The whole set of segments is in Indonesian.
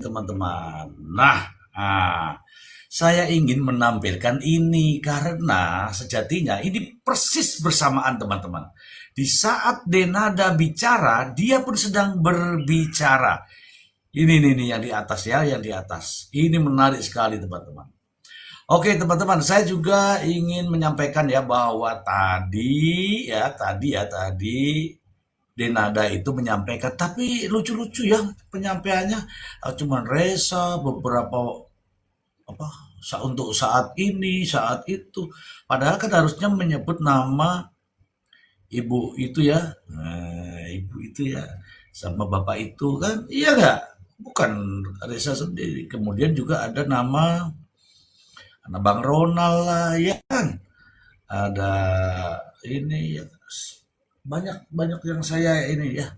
teman-teman. Saya ingin menampilkan ini karena sejatinya ini persis bersamaan teman-teman. Di saat Denada bicara, dia pun sedang berbicara. Ini yang di atas ya, yang di atas. Ini menarik sekali teman-teman. Oke teman-teman, saya juga ingin menyampaikan ya bahwa tadi Denada itu menyampaikan, tapi lucu-lucu ya penyampaiannya. Cuman resa beberapa apa untuk saat ini, saat itu. Padahal kan harusnya menyebut nama ibu itu ya, ibu itu ya, sama bapak itu kan, iya nggak? Bukan Resa sendiri. Kemudian juga ada nama anak Bang Ronald lah, ya kan? Ada ini ya, banyak banyak yang saya ini ya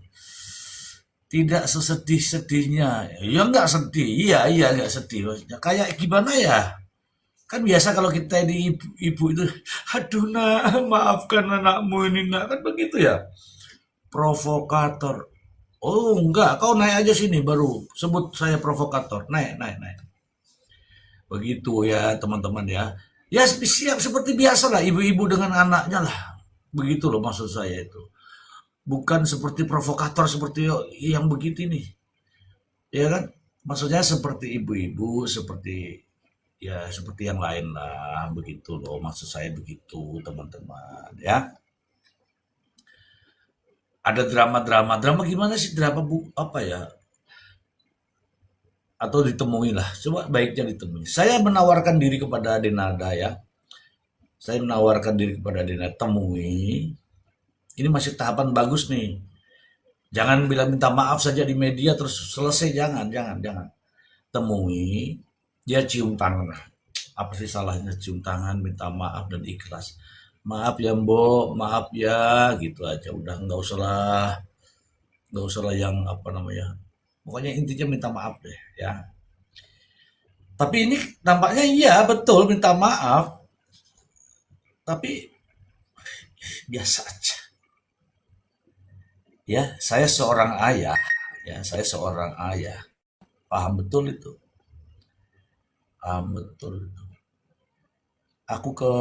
tidak sesedih-sedihnya. Ya nggak sedih, iya nggak sedih. Maksudnya kayak gimana ya? Kan biasa kalau kita di ibu itu, aduh nak, maafkan anakmu ini nak, kan begitu ya. Provokator. Oh enggak, kau naik aja sini baru sebut saya provokator. Naik. Begitu ya teman-teman ya. Ya siap seperti biasa lah ibu-ibu dengan anaknya lah. Begitu loh maksud saya itu. Bukan seperti provokator seperti yang begitu nih. Ya kan? Maksudnya seperti ibu-ibu, seperti yang lain lah, begitu loh. Maksud saya begitu, teman-teman, ya. Ada drama-drama. Drama gimana sih? Drama apa ya? Atau ditemui lah. Coba baiknya ditemui. Saya menawarkan diri kepada Denada ya. Saya menawarkan diri kepada Denada, temui. Ini masih tahapan bagus nih. Jangan bilang minta maaf saja di media terus selesai, jangan. Temui, dia cium tangan. Apa sih salahnya cium tangan, minta maaf dan ikhlas. Maaf ya Mbok, maaf ya, gitu aja. Udah nggak usah lah yang apa namanya. Pokoknya intinya minta maaf deh ya. Tapi ini nampaknya iya betul minta maaf, tapi biasa aja. Ya, saya seorang ayah, paham betul itu, paham betul itu. Aku ke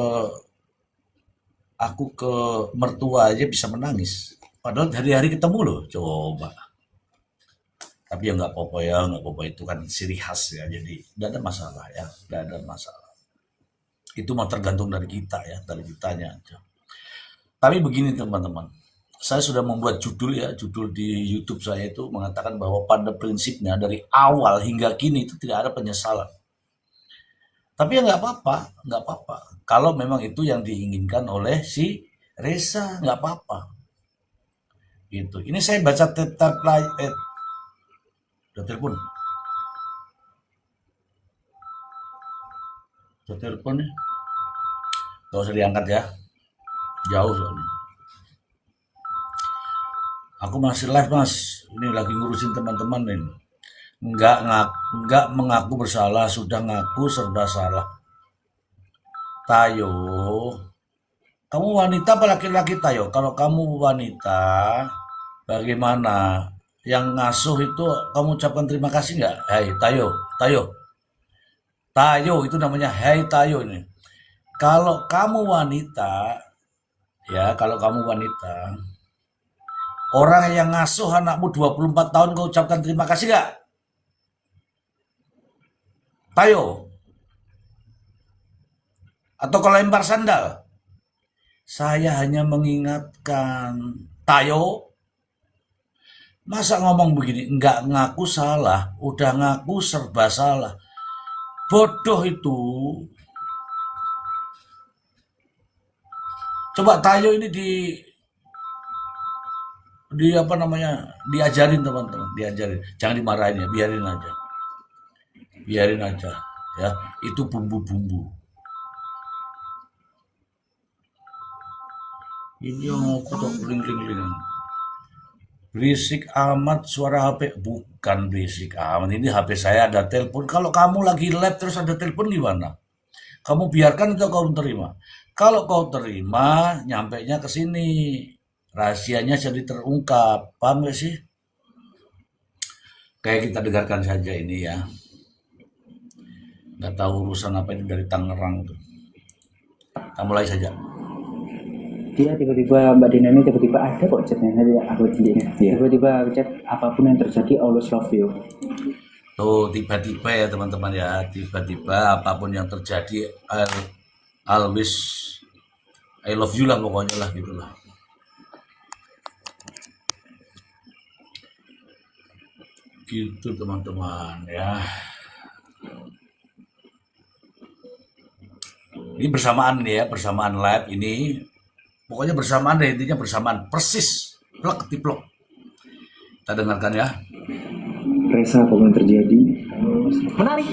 aku ke mertua aja bisa menangis. Padahal hari-hari ketemu loh, coba. Tapi ya nggak apa-apa ya, nggak apa-apa itu kan ciri khas ya. Jadi tidak ada masalah ya, tidak ada masalah. Itu mah tergantung dari kita ya, dari kitanya aja. Tapi begini teman-teman, saya sudah membuat judul ya, judul di YouTube saya itu mengatakan bahwa pada prinsipnya dari awal hingga kini itu tidak ada penyesalan. Tapi ya nggak apa-apa. Kalau memang itu yang diinginkan oleh si Reza, nggak apa-apa. Gitu. Ini saya baca tetap udah telepon, udah telepon nih, gak usah diangkat ya, jauh soalnya. Aku masih live mas, ini lagi ngurusin teman-teman nih. Nggak mengaku bersalah, sudah ngaku serba salah. Tayo, kamu wanita apa laki-laki Tayo? Kalau kamu wanita, bagaimana? Yang ngasuh itu kamu ucapkan terima kasih nggak? Hai Tayo, Tayo, Tayo itu namanya Hai Tayo ini. Kalau kamu wanita, ya kalau kamu wanita, orang yang ngasuh anakmu 24 tahun kau ucapkan terima kasih nggak? Tayo. Atau kau lempar sandal? Saya hanya mengingatkan. Tayo, masa ngomong begini? Nggak ngaku salah, udah ngaku serba salah. Bodoh itu. Coba Tayo ini di apa namanya, diajarin teman-teman, diajarin. Jangan dimarahin ya, biarin aja ya, itu bumbu-bumbu. Ini yang aku tuh ling. Berisik amat suara HP. Bukan berisik amat, ini HP saya ada telepon. Kalau kamu lagi live terus ada telepon gimana? Kamu biarkan atau kamu terima? Kalau kau terima, nyampe nya ke sini. Rahasianya jadi terungkap. Paham gak sih? Kayak kita dengarkan saja ini ya. Nggak tahu urusan apa ini dari Tangerang tuh. Kita mulai saja. Dia tiba-tiba Mbak Dina ini tiba-tiba ada kok chatnya nanti aku chatnya. Tiba-tiba chat apapun yang terjadi always love you. Tuh tiba-tiba ya teman-teman ya. Tiba-tiba apapun yang terjadi always I love you lah pokoknya lah gitu lah. Gitu teman-teman ya. Ini bersamaan nih ya, bersamaan live ini. Pokoknya bersamaan deh, intinya bersamaan. Persis, plek tiplok. Kita dengarkan ya. Resa apapun yang terjadi menarik.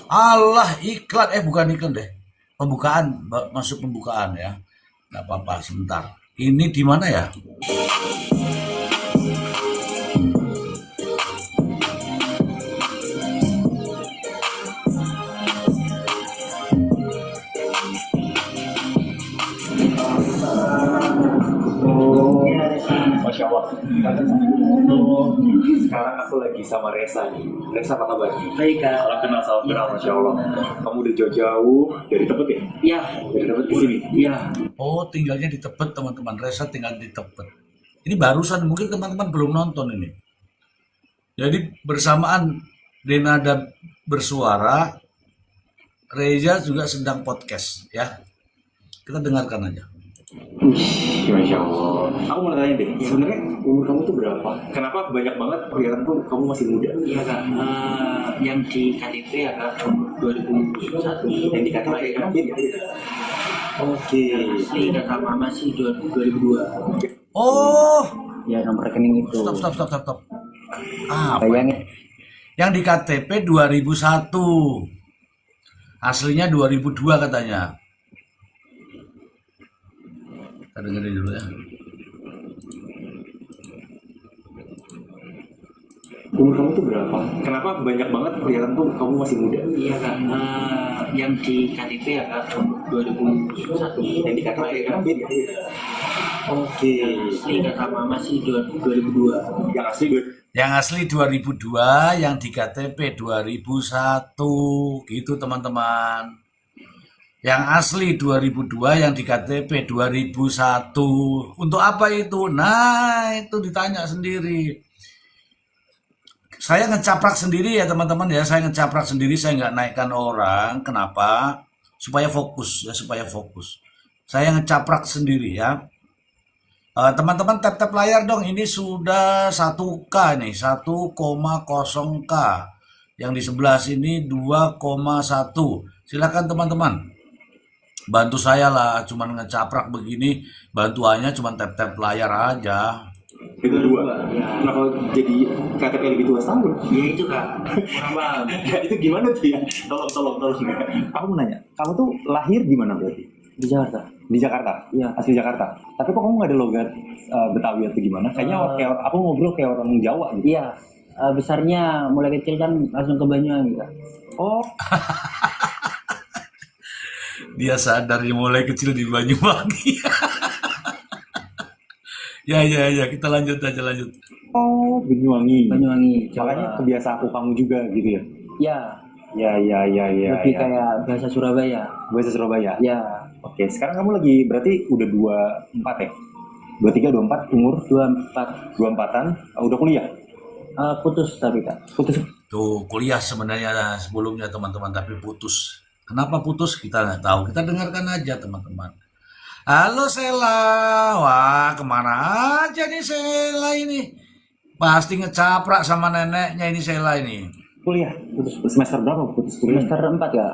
Allah iklan, bukan iklan deh. Pembukaan, masuk pembukaan ya. Nggak apa-apa, sebentar. Ini di mana ya? Masya Allah. Sekarang aku lagi sama Resa nih. Resa apa kabar? Baik Kak. Salam kenal, Masya Allah. Kamu udah jauh-jauh dari Tebet ya? Iya. Dari Tebet ke sini? Iya. Oh, tinggalnya di Tebet teman-teman. Resa tinggal di Tebet. Ini barusan, mungkin teman-teman belum nonton ini. Jadi bersamaan Denada bersuara, Reza juga sedang podcast ya. Kita dengarkan aja. Masya Allah. Aku mau nanya deh, sebenarnya umur kamu tuh berapa? Kenapa banyak banget perlihatkan tuh kamu masih muda? Iya Kak. Yang di KTP ya Kak 2001. Yang di KTP kan? Oke. Asli kata mama sih 2002. Oh, Ya nomor rekening itu. stop. Apa? Bayangin. Yang di KTP 2001. Aslinya 2002 katanya. Kita dengerin dulu ya. Umur kamu tuh berapa? Kenapa banyak banget perlihatkan tuh kamu masih muda? Iya Kak. Yang di KTP ya Kak 2001. Yang di KTP kan? Oke. Asli kata mama sih 2002. Yang asli gue. Yang asli 2002, yang di KTP 2001. Gitu teman-teman. Yang asli 2002, yang di KTP 2001. Untuk apa itu? Nah, itu ditanya sendiri. Saya ngecaprak sendiri ya teman-teman ya. Saya ngecaprak sendiri, saya nggak naikkan orang. Kenapa? Supaya fokus ya, supaya fokus. Saya ngecaprak sendiri ya. Teman-teman tap-tap layar dong. Ini sudah 1K nih, 1,0K. Yang di sebelah sini 2,1. Silakan teman-teman. Bantu saya lah, cuman ngecaprak begini, bantuannya cuman tap-tap layar aja. Itu dua. Kenapa jadi KTP lebih tua setahun? Ya itu Kak. Kurang paham. Itu gimana tuh ya? Tolong. Aku mau nanya, kamu tuh lahir di mana berarti? Di Jakarta. Di Jakarta? Iya. Asli Jakarta. Tapi kok kamu nggak ada logat Betawi atau gimana? Kayaknya kayak aku ngobrol kayak orang Jawa gitu. Iya. Besarnya mulai kecil kan langsung ke Banyuwangi Kak. Oh, Dia sadar dia mulai kecil di Banyuwangi. Ya, kita lanjut aja. Banyuwangi. Banyuwangi. Jawa. Makanya kebiasa aku kamu juga gitu ya? Ya. Ya. Lebih kayak bahasa Surabaya. Bahasa Surabaya? Ya. Oke, sekarang kamu lagi berarti udah 24 ya? 23, 24, umur? 24. 24-an, udah kuliah? Putus tapi Kak. Putus? Tuh kuliah sebenarnya sebelumnya teman-teman, tapi putus. Kenapa putus kita nggak tahu. Kita dengarkan aja teman-teman. Halo Sela, wah kemana aja nih Sela ini? Pasti ngecaprak sama neneknya ini Sela ini. Kuliah? Putus semester berapa putus kuliah? Semester 4 ya.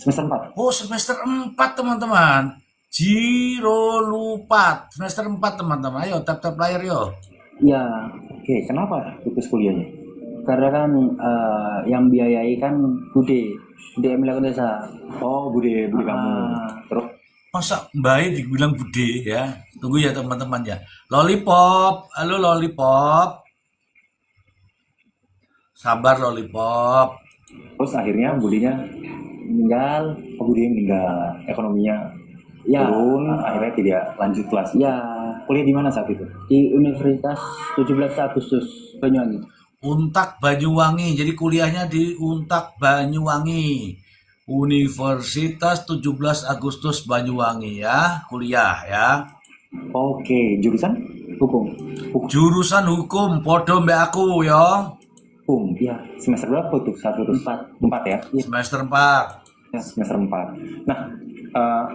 Semester 4? Oh semester 4 teman-teman. Jiro lupa. Semester 4 teman-teman. Ayo tap-tap layar yo. Ya. Oke, kenapa putus kuliahnya? Karena kan yang biayai kan Bude Emilia Kondesa. Oh, bude kamu. Terus? Masa baik dibilang bude ya. Tunggu ya teman-teman ya. Lollipop. Halo Lollipop. Sabar Lollipop. Terus akhirnya budenya Meninggal. budenya meninggal, ekonominya Ya. turun, akhirnya tidak lanjut kelas. Ya. Kuliah di mana saat itu? Di Universitas 17 Agustus Banyuwangi. Untak Banyuwangi. Jadi kuliahnya di Untak Banyuwangi. Universitas 17 Agustus Banyuwangi ya, kuliah ya. Oke, jurusan Hukum. Jurusan hukum, podo mbak aku ya. hukum. Iya. Semester berapa tuh? Satu terus? Empat ya? Semester 4. Semester 4. Nah,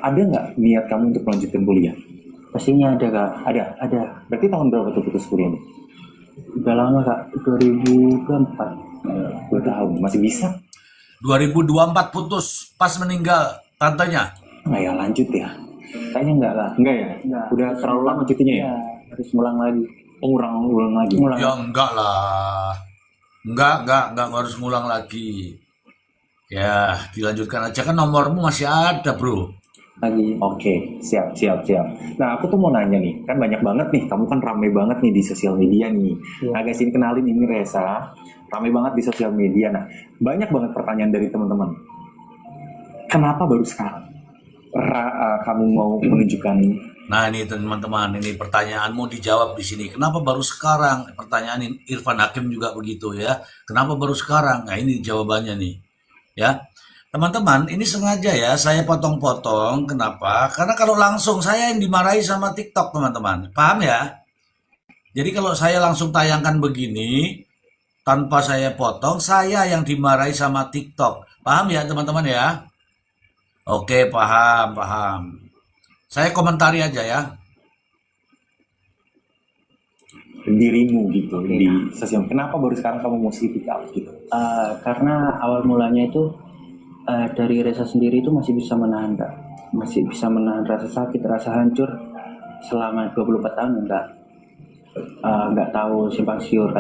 ada nggak niat kamu untuk melanjutkan kuliah? Pastinya ada kak. Ada. Berarti tahun berapa tuh putus kuliah? Udah lama kak. 2024. 2 tahun. Masih bisa? 2024 putus pas meninggal tantenya. Nggak ya, lanjut ya? Kayaknya enggak kak. Enggak ya? Enggak. Udah terlalu lama cutinya ya? Iya. Harus ngulang lagi. Oh, ngulang lagi? Ngulang. Ya enggak lah. Enggak harus ngulang lagi. Ya, dilanjutkan aja kan nomormu masih ada, Bro. Lagi. Oke, siap. Nah, aku tuh mau nanya nih, kan banyak banget nih, kamu kan rame banget nih di sosial media nih. Iya. Nah, guys, ini kenalin ini Resa, rame banget di sosial media. Nah, banyak banget pertanyaan dari teman-teman. Kenapa baru sekarang? Kamu mau menunjukkan? Nah, ini teman-teman, ini pertanyaanmu dijawab di sini. Kenapa baru sekarang? Pertanyaan Irfan Hakim juga begitu ya. Kenapa baru sekarang? Nah, ini jawabannya nih. Ya. Teman-teman, ini sengaja ya saya potong-potong. Kenapa? Karena kalau langsung saya yang dimarahi sama TikTok, teman-teman. Paham ya? Jadi kalau saya langsung tayangkan begini, tanpa saya potong, saya yang dimarahi sama TikTok. Paham ya, teman-teman ya? Oke, paham. Saya komentari aja ya. Dirimu gitu di sosial. Kenapa baru sekarang kamu mau speak up gitu? Karena awal mulanya itu dari Reza sendiri itu masih bisa menahan kak. Masih bisa menahan rasa sakit, rasa hancur selama 24 tahun nggak tahu simpang siur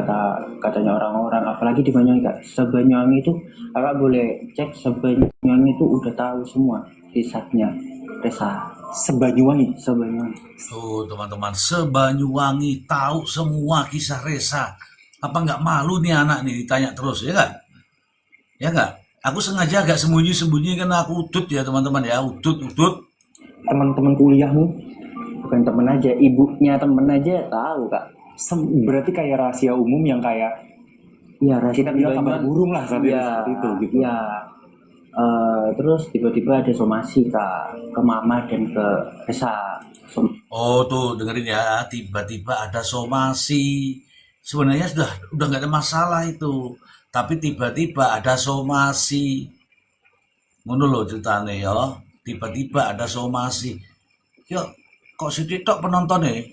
katanya orang-orang, apalagi di Banyuwangi kak. Sebanyuwangi itu kakak boleh cek, Sebanyuwangi itu udah tahu semua kisahnya Reza. Sebanyuwangi. Tuh teman-teman, Sebanyuwangi tahu semua kisah Reza. Apa nggak malu nih anak nih ditanya terus, ya nggak? Ya nggak? Aku sengaja agak sembunyi-sembunyi karena aku udut ya teman-teman ya, udut. Teman-teman kuliahmu Bukan temen aja, ibunya temen aja tahu kak. berarti kayak rahasia umum yang kayak Ya rahasia kita bilang kabar burung lah saat itu, ya, seperti itu gitu. ya. Terus tiba-tiba ada somasi kak ke mama dan ke Reza. Oh tuh dengerin ya, tiba-tiba ada somasi. Sebenarnya udah nggak ada masalah itu, tapi tiba-tiba ada somasi. Ngono lho ceritane ya. Tiba-tiba ada somasi. Yo, kok si TikTok penontonnya?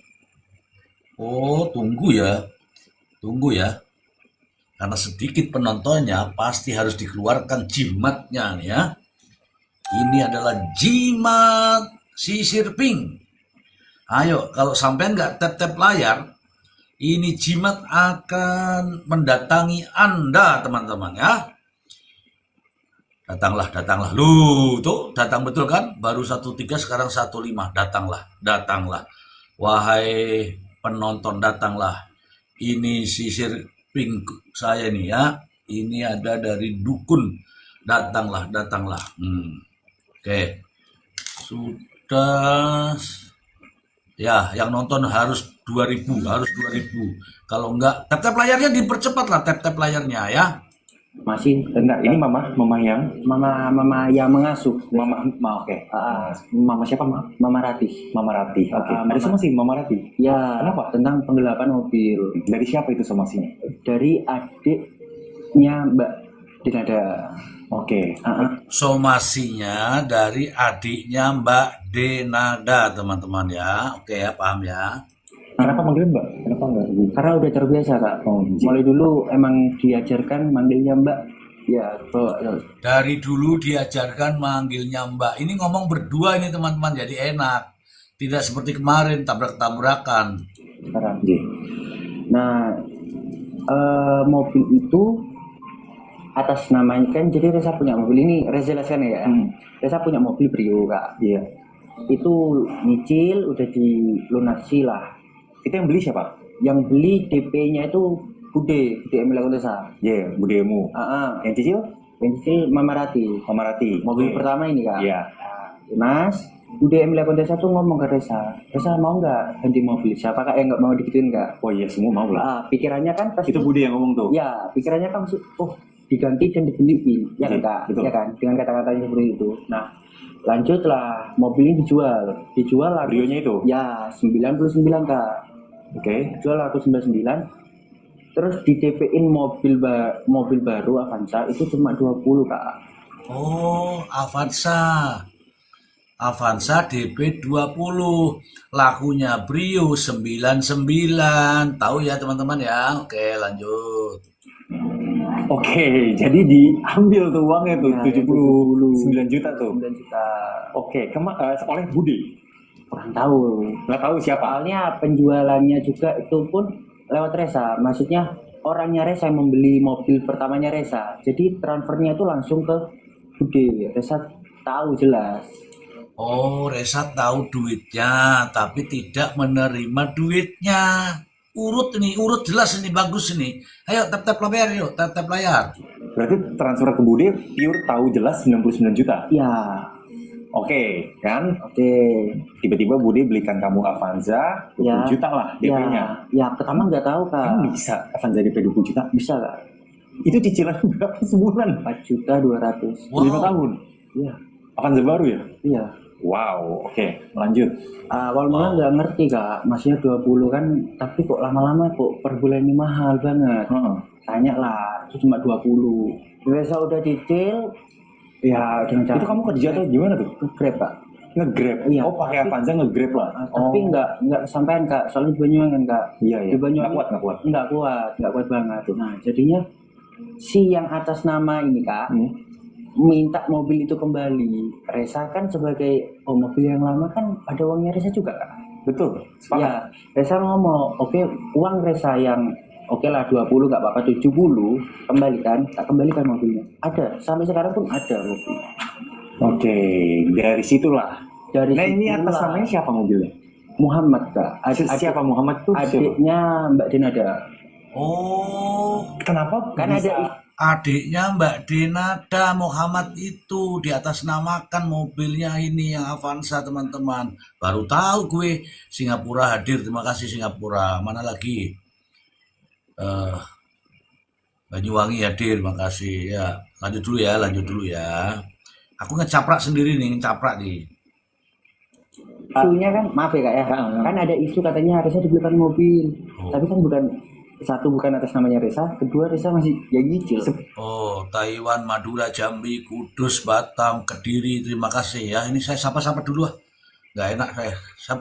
Oh, tunggu ya. Karena sedikit penontonnya, pasti harus dikeluarkan jimatnya nih ya. Ini adalah jimat sisir pink. Ayo, kalau sampean nggak tap-tap layar, ini jimat akan mendatangi Anda, teman-teman ya. Datanglah. Lu, tuh datang betul kan? Baru 13, sekarang 15. Datanglah. Wahai penonton, datanglah. Ini sisir pink saya nih ya. Ini ada dari dukun. Datanglah. Oke. Sudah. Ya, yang nonton harus 2000. Kalau enggak, tap-tap layarnya dipercepat lah, tap-tap layarnya ya. Masih Enggak, ini mama yang mama yang mengasuh. oke. Mama siapa, Mama Ratih. Mama Rati. Oke. Mama- Ada somasi Mama Rati. Ya, Kenapa? tentang penggelapan mobil Dari siapa itu somasinya? dari adiknya Mbak Dinada. Oke. Somasinya dari adiknya Mbak Denada, teman-teman ya. Oke ya, paham ya. Kenapa manggilnya Mbak? Kenapa enggak Ibu? Karena udah terbiasa kak. Oh, Mulai dulu emang diajarkan manggilnya Mbak. Ya, Dari dulu diajarkan manggilnya Mbak. Ini ngomong berdua ini teman-teman, jadi enak. Tidak seperti kemarin tabrak-tabrakan. sekarang. Nah, mobil itu atas namanya kan, jadi Reza punya mobil ini, Reza jelaskan ya. Reza punya mobil Brio kak. Iya. Itu nyicil udah dilunasi lah. Itu yang beli siapa? Yang beli DP-nya itu Bude Emilia Kontesa. Iya, budemu. Yang cicil? Yang nyicil Mama Rati. Mama Rati. Mobil Oke. pertama ini kak. Iya. Lunas, Bude Emilia Contessa tuh ngomong ke Resa mau nggak ganti mobil? Siapa kak yang nggak mau digituin nggak? Oh iya, semua mau lah. Pikirannya kan pasti Itu Bude yang ngomong tuh. ya, pikirannya kan masih diganti dan dibeliin, ya kan Iya, kak? betul. Ya kan, dengan kata-katanya seperti itu. Nah, lanjutlah mobilnya dijual laku Brionya itu. ya 99 kak, Oke. jual laku 99. Terus di DP-in mobil baru Avanza itu cuma 20 kak. Oh, Avanza DP 20, lakunya Brio 99. Tahu ya teman-teman ya. Oke, lanjut. Oke, jadi diambil tuh uangnya tuh Ya, 79 juta tuh. 9 juta. Oke, oleh Bude. Kurang tahu. Nggak tahu siapa. Soalnya penjualannya juga itu pun lewat Resa. Maksudnya orangnya Resa yang membeli mobil pertamanya Resa. Jadi transfernya itu langsung ke Bude. Resa tahu jelas. Oh, Resa tahu duitnya, tapi tidak menerima duitnya. Urut ini, urut jelas ini, bagus ini. Ayo, tap-tap layar yuk, tap-tap layar. Berarti transfer ke Bude pure tahu jelas 99 juta. Ya, Oke, kan? oke. Tiba-tiba Bude belikan kamu Avanza 20 Ya. juta lah DP-nya. Ya, pertama nggak tahu kak. Kan bisa Avanza DP 20 juta. Bisa kak. Itu cicilan berapa sebulan? 4.200.000. Wow. 5 tahun. Iya, Avanza baru ya? iya. Wow, oke. Lanjut. Awal mula nggak ngerti kak, maksudnya 20 kan, tapi kok lama-lama kok per bulan ini mahal banget. Heeh. Tanya lah, itu cuma 20. Biasa udah detail, ya dengan cara Itu kamu kerja tuh gimana tuh? Grab kak. Nge-grab. Iya. Oh, pakai Avanza nge-grab lah. Tapi nggak kesampaian kak, soalnya di Banyuwangi kan kak. Iya, iya. Di Banyuwangi Nggak kuat. nggak kuat banget. Nah jadinya si yang atas nama ini kak minta mobil itu kembali. Resa kan sebagai mobil yang lama kan ada uangnya Resa juga kak. Betul. Sepakat. Ya, Resa ngomong, oke, uang Resa yang oke lah 20 nggak apa-apa, 70 kembalikan, tak kembalikan mobilnya. Ada, sampai sekarang pun ada mobil. Oke, dari situlah. Dari Nah, ini situlah atas namanya siapa mobilnya? Muhammad kak. Siapa Muhammad tuh? Siapa? Adiknya Mbak Denada. Oh, Kenapa Kan bisa? ada adiknya Mbak Denada Muhammad itu di atas namakan mobilnya ini yang Avanza teman-teman. Baru tahu gue. Singapura hadir, terima kasih Singapura. Mana lagi? Banyuwangi hadir, terima kasih. Ya, lanjut dulu ya. Aku ngecaprak sendiri nih, ngecaprak nih. isunya kan, maaf ya kak ya, kan ada isu katanya Resa dibelikan mobil, tapi kan bukan atas namanya Resa, kedua Resa masih ya nyicil. Oh, Taiwan, Madura, Jambi, Kudus, Batam, Kediri, terima kasih ya. Ini saya sapa-sapa dulu ah. Nggak enak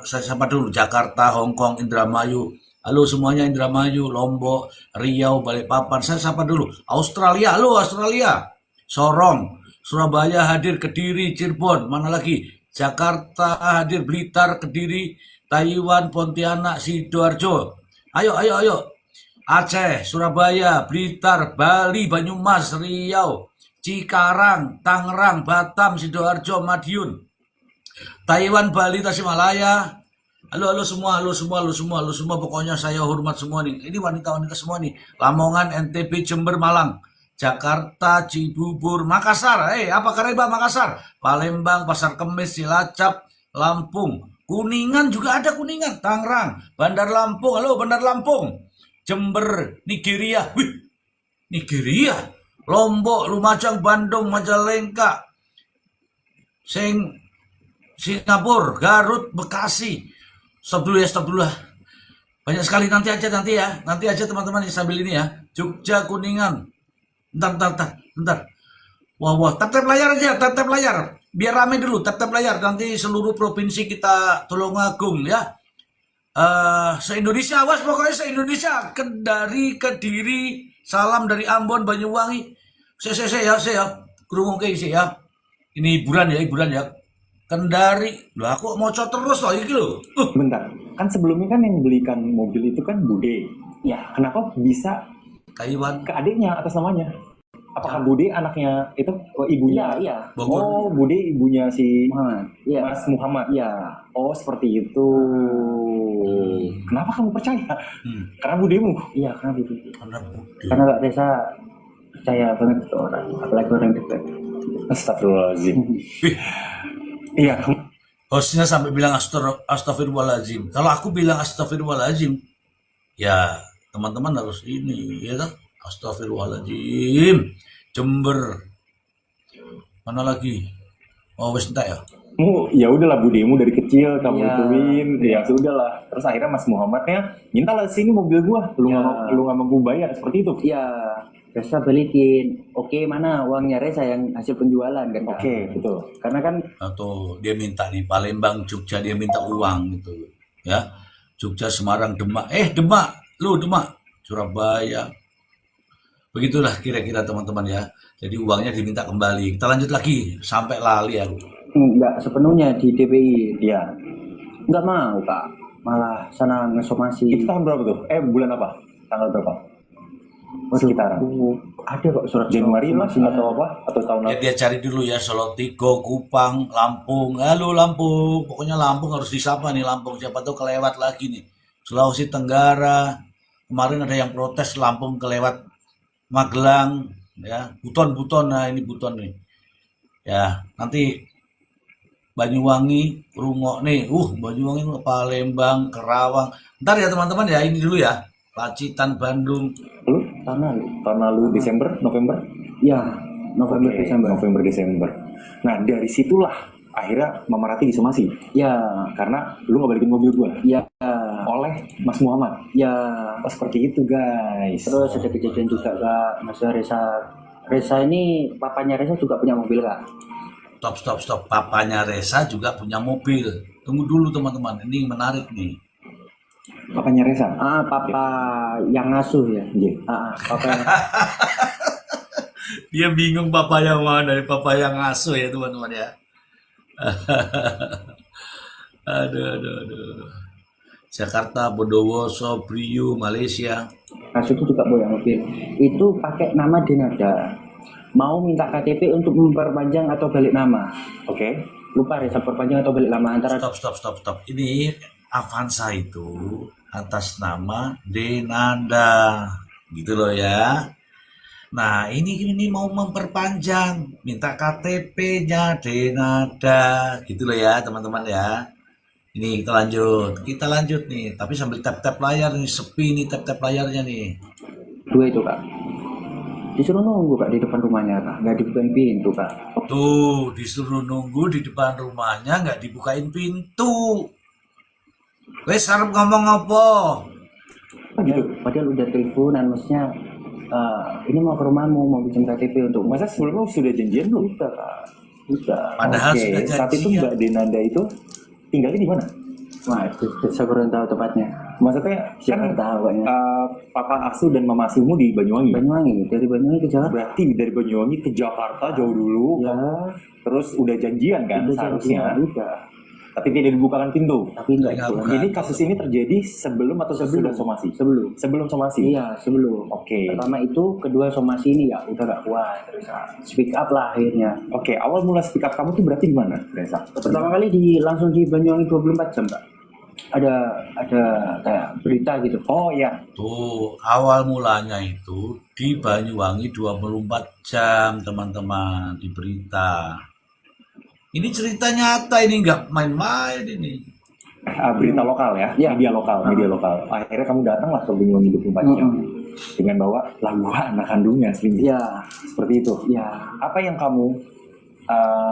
saya sapa dulu. Jakarta, Hongkong, Indramayu. Halo semuanya Indramayu, Lombok, Riau, Balikpapan. Saya sapa dulu. Australia, halo Australia. Sorong, Surabaya hadir, Kediri, Cirebon, mana lagi? Jakarta hadir, Blitar, Kediri, Taiwan, Pontianak, Sidoarjo. Ayo. Aceh, Surabaya, Blitar, Bali, Banyumas, Riau, Cikarang, Tangerang, Batam, Sidoarjo, Madiun, Taiwan, Bali, Tasikmalaya. Halo semua, pokoknya saya hormat semua nih. Ini wanita-wanita semua nih. Lamongan, NTB, Jember, Malang, Jakarta, Cibubur, Makassar. Apa kabar Makassar? Palembang, Pasar Kemis, Cilacap, Lampung, Kuningan juga ada Kuningan, Tangerang, Bandar Lampung. Halo Bandar Lampung. Jember, Nigeria. Wih, Nigeria. Lombok, Lumajang, Bandung, Majalengka, Singapura, Garut, Bekasi. Stop dulu ya. Banyak sekali nanti aja teman-teman sambil ini ya. Jogja, Kuningan. Bentar. Wah, tap layar aja, tap layar. Biar rame dulu, tap layar. Nanti seluruh provinsi kita Tulungagung ya. Se-Indonesia, awas pokoknya se-Indonesia. Dari Kediri, salam dari Ambon, Banyuwangi. Saya kerungu ke isi ya. Ini hiburan ya. Kendari, loh aku mau terus loh ini loh. Bentar, kan sebelumnya kan yang belikan mobil itu kan Bude. Ya, Kenapa bisa Taiwan, ke adiknya atas namanya? Apakah Bude anaknya itu ibunya? iya. Bogor. Oh, Bude ibunya si Muhammad. Iya. Mas Muhammad. Iya. Oh, seperti itu. Kenapa kamu percaya? Karena budemu. Iya, karena gitu. Karena Budi. Karena Kak Resa percaya banget ke orang, apalagi orang dekat. Astagfirullahaladzim. Iya, Hostnya sampai bilang astagfirullahaladzim. Kalau aku bilang astagfirullahaladzim, ya teman-teman harus ini, ya kan? Astagfirullahaladzim. Jember. Mana lagi? Oh, wes entek ya. Ya udahlah budemu dari kecil kamu Iya. ituin, ya sudahlah. Terus akhirnya Mas Muhammadnya mintalah sini mobil gua, lu Iya. lu nggak mampu bayar seperti itu. Iya, Reza balikin. Oke, mana uangnya Reza yang hasil penjualan kan, Kak? Oke, betul. Karena kan Atau dia minta di Palembang, Jogja, dia minta uang gitu. Ya. Jogja, Semarang, Demak. Demak, lu Demak, Surabaya. Begitulah kira-kira teman-teman ya. Jadi uangnya diminta kembali. Kita lanjut lagi sampai lali aku. nggak sepenuhnya di DPI. Iya. Nggak mau, Kak. Malah sana ngesomasi. Itu tahun berapa tuh? Bulan apa? Tanggal berapa? Waduh, Sekitaran. ada kok surat Januari lah somasi. atau apa? Atau tahun Ya lalu? dia cari dulu ya Solotigo, Kupang, Lampung. Halo Lampung. Pokoknya Lampung harus disapa nih Lampung. Siapa tahu kelewat lagi nih. Sulawesi Tenggara. Kemarin ada yang protes Lampung kelewat Magelang. Ya, Buton. Nah ini Buton nih. Ya, nanti Banyuwangi, Rungok nih. Banyuwangi, Palembang, Kerawang. Ntar ya teman-teman ya, ini dulu ya. Pacitan, Bandung. Lalu Tahun tahun lalu Desember, November? ya, November Oke, Desember. November, Desember. Nah, dari situlah akhirnya Mama Rati disomasi Ya, karena lu nggak balikin mobil gua ya, oleh Mas Muhammad. ya. Oh, seperti itu, guys. Terus ada kejadian juga, Kak. Masa Reza ini papanya Reza juga punya mobil, Kak. Stop. Papanya Reza juga punya mobil. Tunggu dulu teman-teman, ini menarik nih. Papanya Reza. Papa yang ngasuh ya. Iya. Papa yang Dia bingung papa yang mana dari papa yang ngasuh ya teman-teman ya. Aduh. Jakarta, Bondowoso, Priu, Malaysia. ngasuh itu juga punya mobil. Itu pakai nama Denada. Mau minta KTP untuk memperpanjang atau balik nama. Oke. Lupa Reza perpanjang atau balik nama antara Stop. Ini Avanza itu atas nama Denanda. Gitu loh ya. Nah, ini mau memperpanjang, minta KTP-nya Denada. Gitu loh ya, teman-teman ya. Ini kita lanjut nih, tapi sambil tap-tap layar nih, sepi nih tap-tap layarnya nih. dua itu, Kak. Disuruh nunggu, Kak, di depan rumahnya, Kak. Nggak dibukain pintu, Kak. Tuh, disuruh nunggu di depan rumahnya, nggak dibukain pintu. Wes, harap ngomong apa? Padahal udah teleponan, maksudnya ini mau ke rumahmu, mau pinjam KTP untuk Masa sebelumnya sudah janjian belum? Udah, Kak. Udah. Padahal Oke, sudah saat itu janjian. Mbak Denanda itu tinggalnya di mana? Wah, itu saya kurang tahu tepatnya. Maksudnya Siapa kan tahu, Kak, ya. Papa asuh dan Mama asuhmu di Banyuwangi. Banyuwangi, dari Banyuwangi ke Jakarta. Berarti dari Banyuwangi ke Jakarta jauh dulu, Ya, terus udah janjian kan udah seharusnya, janjian, udah. tapi tidak dibukakan pintu. Tapi enggak Nggak pulang. buka. Jadi kasus ini terjadi sebelum atau sesudah somasi? Sebelum. Sebelum somasi. Iya, sebelum. Oke. Pertama itu, kedua somasi ini ya udah gak kuat. Terus speak up lah akhirnya. Oke, awal mula speak up kamu tuh berarti di mana, Reza? Pertama kali langsung di Banyuwangi 24 jam, Pak. Ada kayak berita gitu. Oh iya, Tuh, awal mulanya itu di Banyuwangi 24 jam, teman-teman, di berita. Ini cerita nyata, ini nggak main-main ini. berita lokal ya, Iya. media lokal. Akhirnya kamu datanglah ke Banyuwangi 24 jam dengan bawa lagu anak kandungnya aslinya. Iya, Seperti itu. iya. Apa yang kamu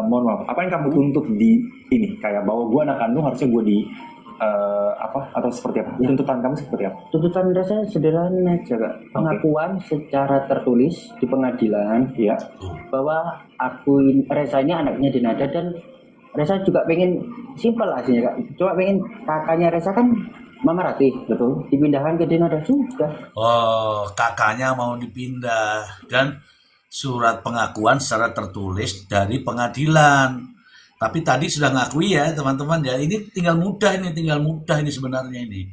mohon maaf, apa yang kamu tuntut di ini? Kayak bahwa gue anak kandung harusnya gue di apa atau seperti apa? Ya. Tuntutan kamu seperti apa? Tuntutan rasanya sederhana aja, Kak. Pengakuan secara tertulis di pengadilan Iya. bahwa Reza ini anaknya Denada dan Reza juga pengen simpel aslinya, Kak. Cuma pengen kakaknya Reza kan Mama Rati, betul. Dipindahkan ke Denada sudah. Oh, kakaknya mau dipindah dan surat pengakuan secara tertulis dari pengadilan. Tapi tadi sudah ngakui ya teman-teman ya. Ini tinggal mudah ini sebenarnya ini.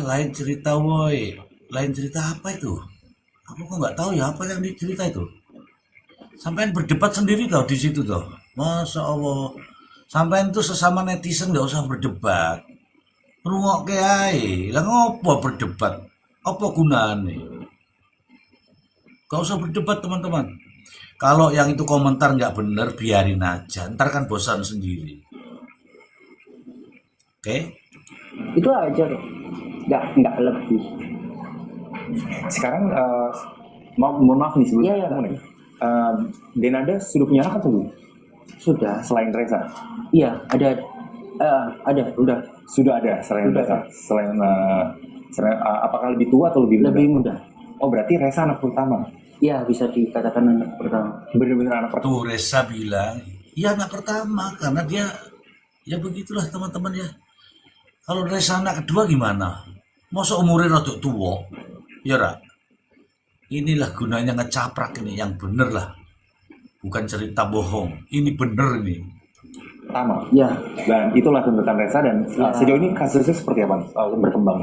Lain cerita woi. Lain cerita apa itu? Aku kok nggak tahu ya apa yang dicerita itu. Sampai berdebat sendiri tau di situ tuh. Masya Allah. Sampai itu sesama netizen nggak usah berdebat. Rungokke ae. Lah ngopo berdebat? Apa gunane? Gak usah berdebat teman-teman. Kalau yang itu komentar nggak bener, biarin aja. Ntar kan bosan sendiri. Oke? Itu aja kok. Nggak lebih. Sekarang mohon maaf nih sebelum Iya, iya, kamu nih. Denada sudah punya anak atau belum? Sudah. Selain Reza? Iya, ada, udah. Sudah ada selain Sudah. Reza. Apakah lebih tua atau lebih muda? Lebih muda. Oh berarti Reza anak pertama. Iya, bisa dikatakan anak pertama. Benar-benar anak pertama. Tuh Reza bilang, iya anak pertama. Karena dia, ya begitulah teman-teman ya. Kalau Reza anak kedua gimana? Masa umurnya rada tua? Ya Ra? Inilah gunanya ngecaprak ini, yang bener lah. Bukan cerita bohong. Ini bener ini. Pertama. Ya, Dan itulah tuntutan Reza dan sejauh ini kasusnya seperti apa? Berkembang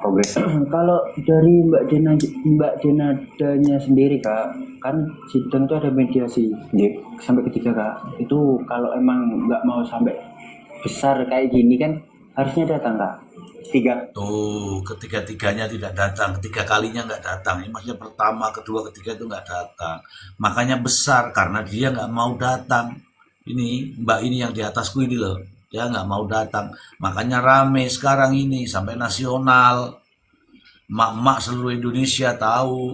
progres. kalau dari Mbak Denadanya sendiri Kak, kan sidang itu ada mediasi Jadi, sampai ketiga Kak. Itu kalau emang nggak mau sampai besar kayak gini kan harusnya datang Kak. 3 Tuh, ketiga-tiganya tidak datang. Ketiga kalinya nggak datang. Ini maksudnya pertama, kedua, ketiga itu nggak datang. Makanya besar, karena dia nggak mau datang. Ini, mbak ini yang di atasku ini loh. Dia nggak mau datang. Makanya rame sekarang ini, sampai nasional. Mak-mak seluruh Indonesia tahu.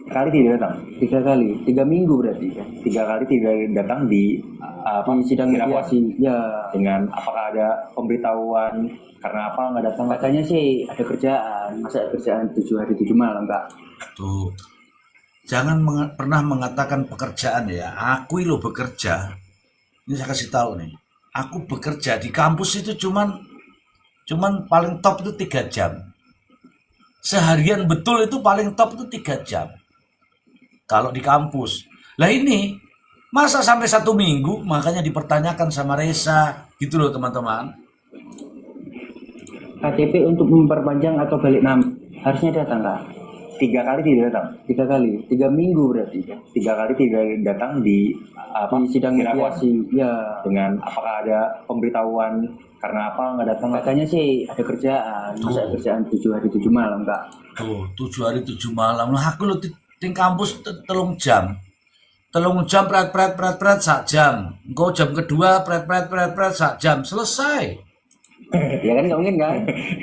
kali tidak datang. 3 kali, 3 minggu berarti kan. 3 kali tidak datang di Di sidang dilakukan. mediasi. Ya, Dengan apakah ada pemberitahuan karena apa nggak datang? katanya sih ada kerjaan. Masa ada kerjaan 7 hari 7 malam Kak? Tuh, jangan pernah mengatakan pekerjaan ya. Aku lo bekerja. Ini saya kasih tahu nih. Aku bekerja di kampus itu cuman paling top itu 3 jam. Seharian betul itu paling top itu 3 jam. Kalau di kampus. Lah ini, masa sampai 1 minggu, makanya dipertanyakan sama Reza. Gitu loh teman-teman. KTP untuk memperpanjang atau balik nama harusnya datang Kak. 3 kali tidak datang. 3 kali, 3 minggu berarti kan. 3 kali tidak datang di Di sidang dilakukan. mediasi. Ya, Dengan apakah ada pemberitahuan karena apa nggak datang? katanya sih ada kerjaan. Masa ada kerjaan 7 hari 7 malam Kak? Tuh, 7 hari 7 malam. Lah aku lo di kampus telung jam. Telung jam pret sak jam. Engkau jam kedua pret sak jam. Selesai. Ya kan nggak mungkin kan?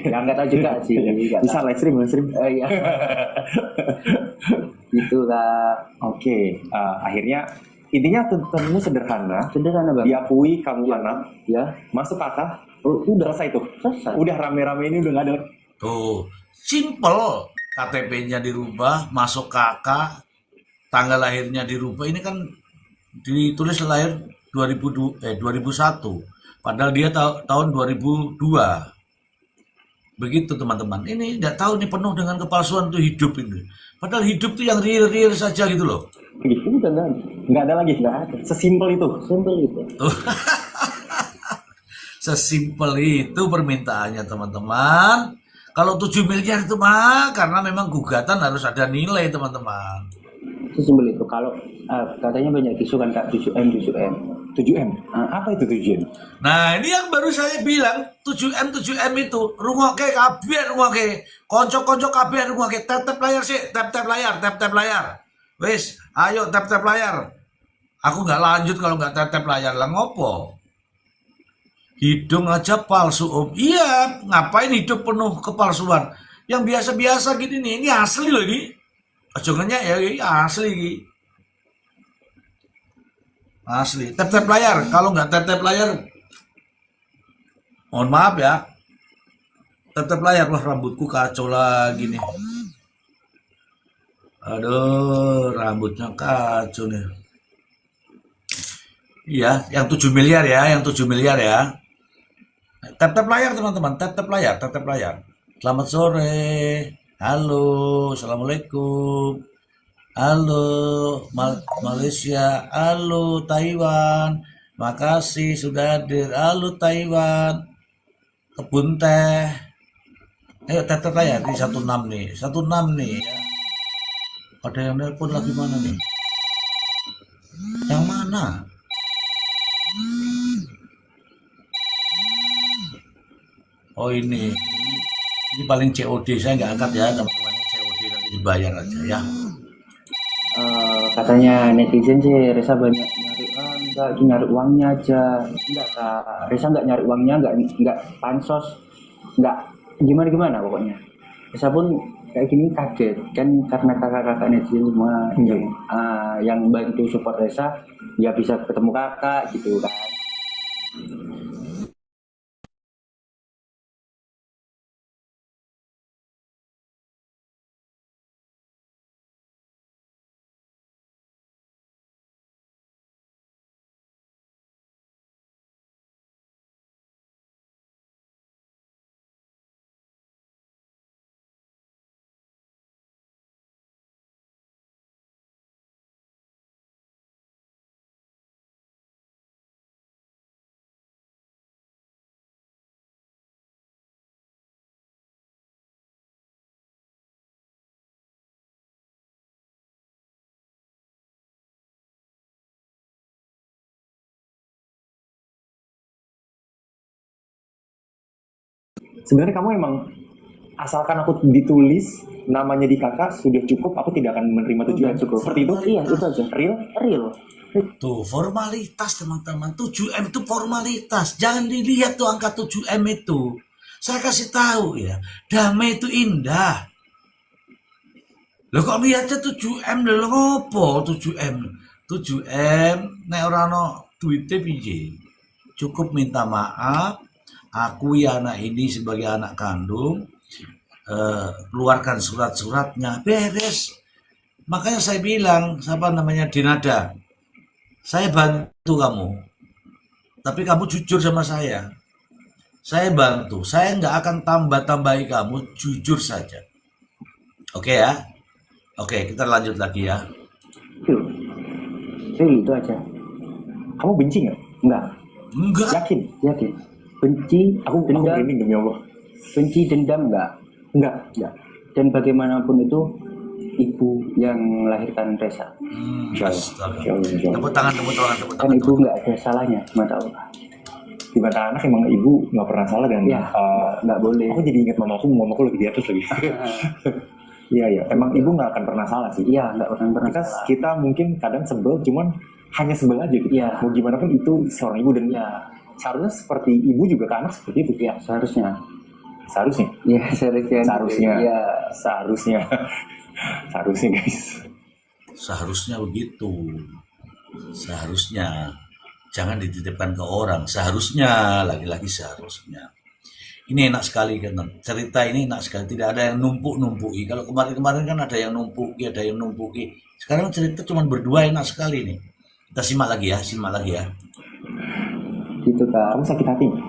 Ya nggak tahu juga sih. Nggak Bisa tahu. live stream. Iya. Gitu Kak. Oke, akhirnya intinya tuntutanmu sederhana. Sederhana Bang. Diakui kamu anak, Ya, masuk kakak, udah selesai tuh. selesai. Udah rame-rame ini udah nggak ada. Tuh, simple. KTP-nya dirubah, masuk kakak, tanggal lahirnya dirubah. Ini kan ditulis lahir 2001. Padahal dia tahun 2002. Begitu teman-teman. Ini nggak tahu nih, penuh dengan kepalsuan tuh hidup ini. Padahal hidup tuh yang real saja gitu loh. Gitu udah nggak ada. Nggak ada lagi. Nggak ada. Sesimpel itu. Simple itu. Sesimpel itu permintaannya teman-teman. Kalau 7 miliar itu mah karena memang gugatan harus ada nilai teman-teman. Sesimpel itu. Kalau katanya banyak isu kan Kak 7M 7M. 7M. Apa itu 7M? Nah ini yang baru saya bilang 7M itu rungokke kabeh rungokke. Konco-konco kabeh rungokke. Tap layar sih, tap layar. Wis, ayo tap layar. Aku nggak lanjut kalau nggak tap layar lah ngopo. Hidung aja palsu om. Iya, ngapain hidup penuh kepalsuan? Yang biasa-biasa gini nih, ini asli loh ini. Ajongannya ya ini asli ini. Asli. Tap layar. Kalau nggak tap layar, mohon maaf ya. Tap layar. Wah rambutku kacau lagi nih. Aduh, rambutnya kacau nih. Iya, yang 7 miliar ya, yang 7 miliar ya. Tap layar teman-teman, tap layar. Selamat sore. Halo, assalamualaikum. Halo, Malaysia. Halo, Taiwan. Makasih sudah hadir. Halo, Taiwan. Kebun teh. Ayo tap layar di 16 nih. 16 nih. Ada yang nelpon lagi mana nih? Yang mana? Oh ini paling COD, saya nggak angkat ya teman-teman, COD nanti dibayar aja ya. katanya netizen sih Reza banyak nyari enggak itu nyari uangnya aja. Enggak Kak, Reza enggak nyari uangnya, enggak pansos, enggak gimana pokoknya. Reza pun kayak gini kaget kan karena kakak-kakak netizen semua yang bantu support Reza ya bisa ketemu kakak gitu kan. Sebenarnya kamu emang asalkan aku ditulis namanya di kakak sudah cukup, aku tidak akan menerima tujuan. Udah cukup. Seperti itu? Iya itu aja. Real. Tuh, formalitas teman-teman. 7M itu formalitas. Jangan dilihat tuh angka 7M itu. Saya kasih tahu ya, damai itu indah. Lo kok lihatnya 7M lho ngopo 7M? 7M nek ora ono duite piye? Cukup minta maaf, akui anak ini sebagai anak kandung, keluarkan surat-suratnya, beres. Makanya saya bilang, siapa namanya Dinada, saya bantu kamu, tapi kamu jujur sama saya. Saya bantu, saya nggak akan tambah-tambahi kamu, jujur saja. Oke ya? Oke, kita lanjut lagi ya. Itu aja. Kamu benci nggak? Enggak. Enggak. Yakin. Benci, Aku dendam, merinding demi Allah. benci dendam enggak. Dan bagaimanapun itu ibu yang melahirkan Reza. Astaga. Insya Allah, insya Allah. Tepuk tangan. Kan ibu nggak ada salahnya, mata Allah. Di mata anak emang ibu nggak pernah salah dan Ya, nggak boleh. aku jadi ingat mamaku lagi di atas lagi. Iya, emang ibu nggak akan pernah salah sih. Iya, nggak pernah salah. Kita mungkin kadang sebel, cuman hanya sebel aja gitu. Iya. Mau gimana pun itu seorang ibu dan Ya, seharusnya seperti ibu juga ke anak seperti itu. ya seharusnya. Iya, Seharusnya. Ya, seharusnya guys. Seharusnya begitu. Seharusnya. Jangan dititipkan ke orang. Seharusnya, lagi-lagi seharusnya. Ini enak sekali kan, cerita ini enak sekali, tidak ada yang numpuk-numpuki. Kalau kemarin-kemarin kan ada yang numpuki. Sekarang cerita cuma berdua, enak sekali nih. Kita simak lagi ya. gitu Kak. Kamu sakit hati nggak?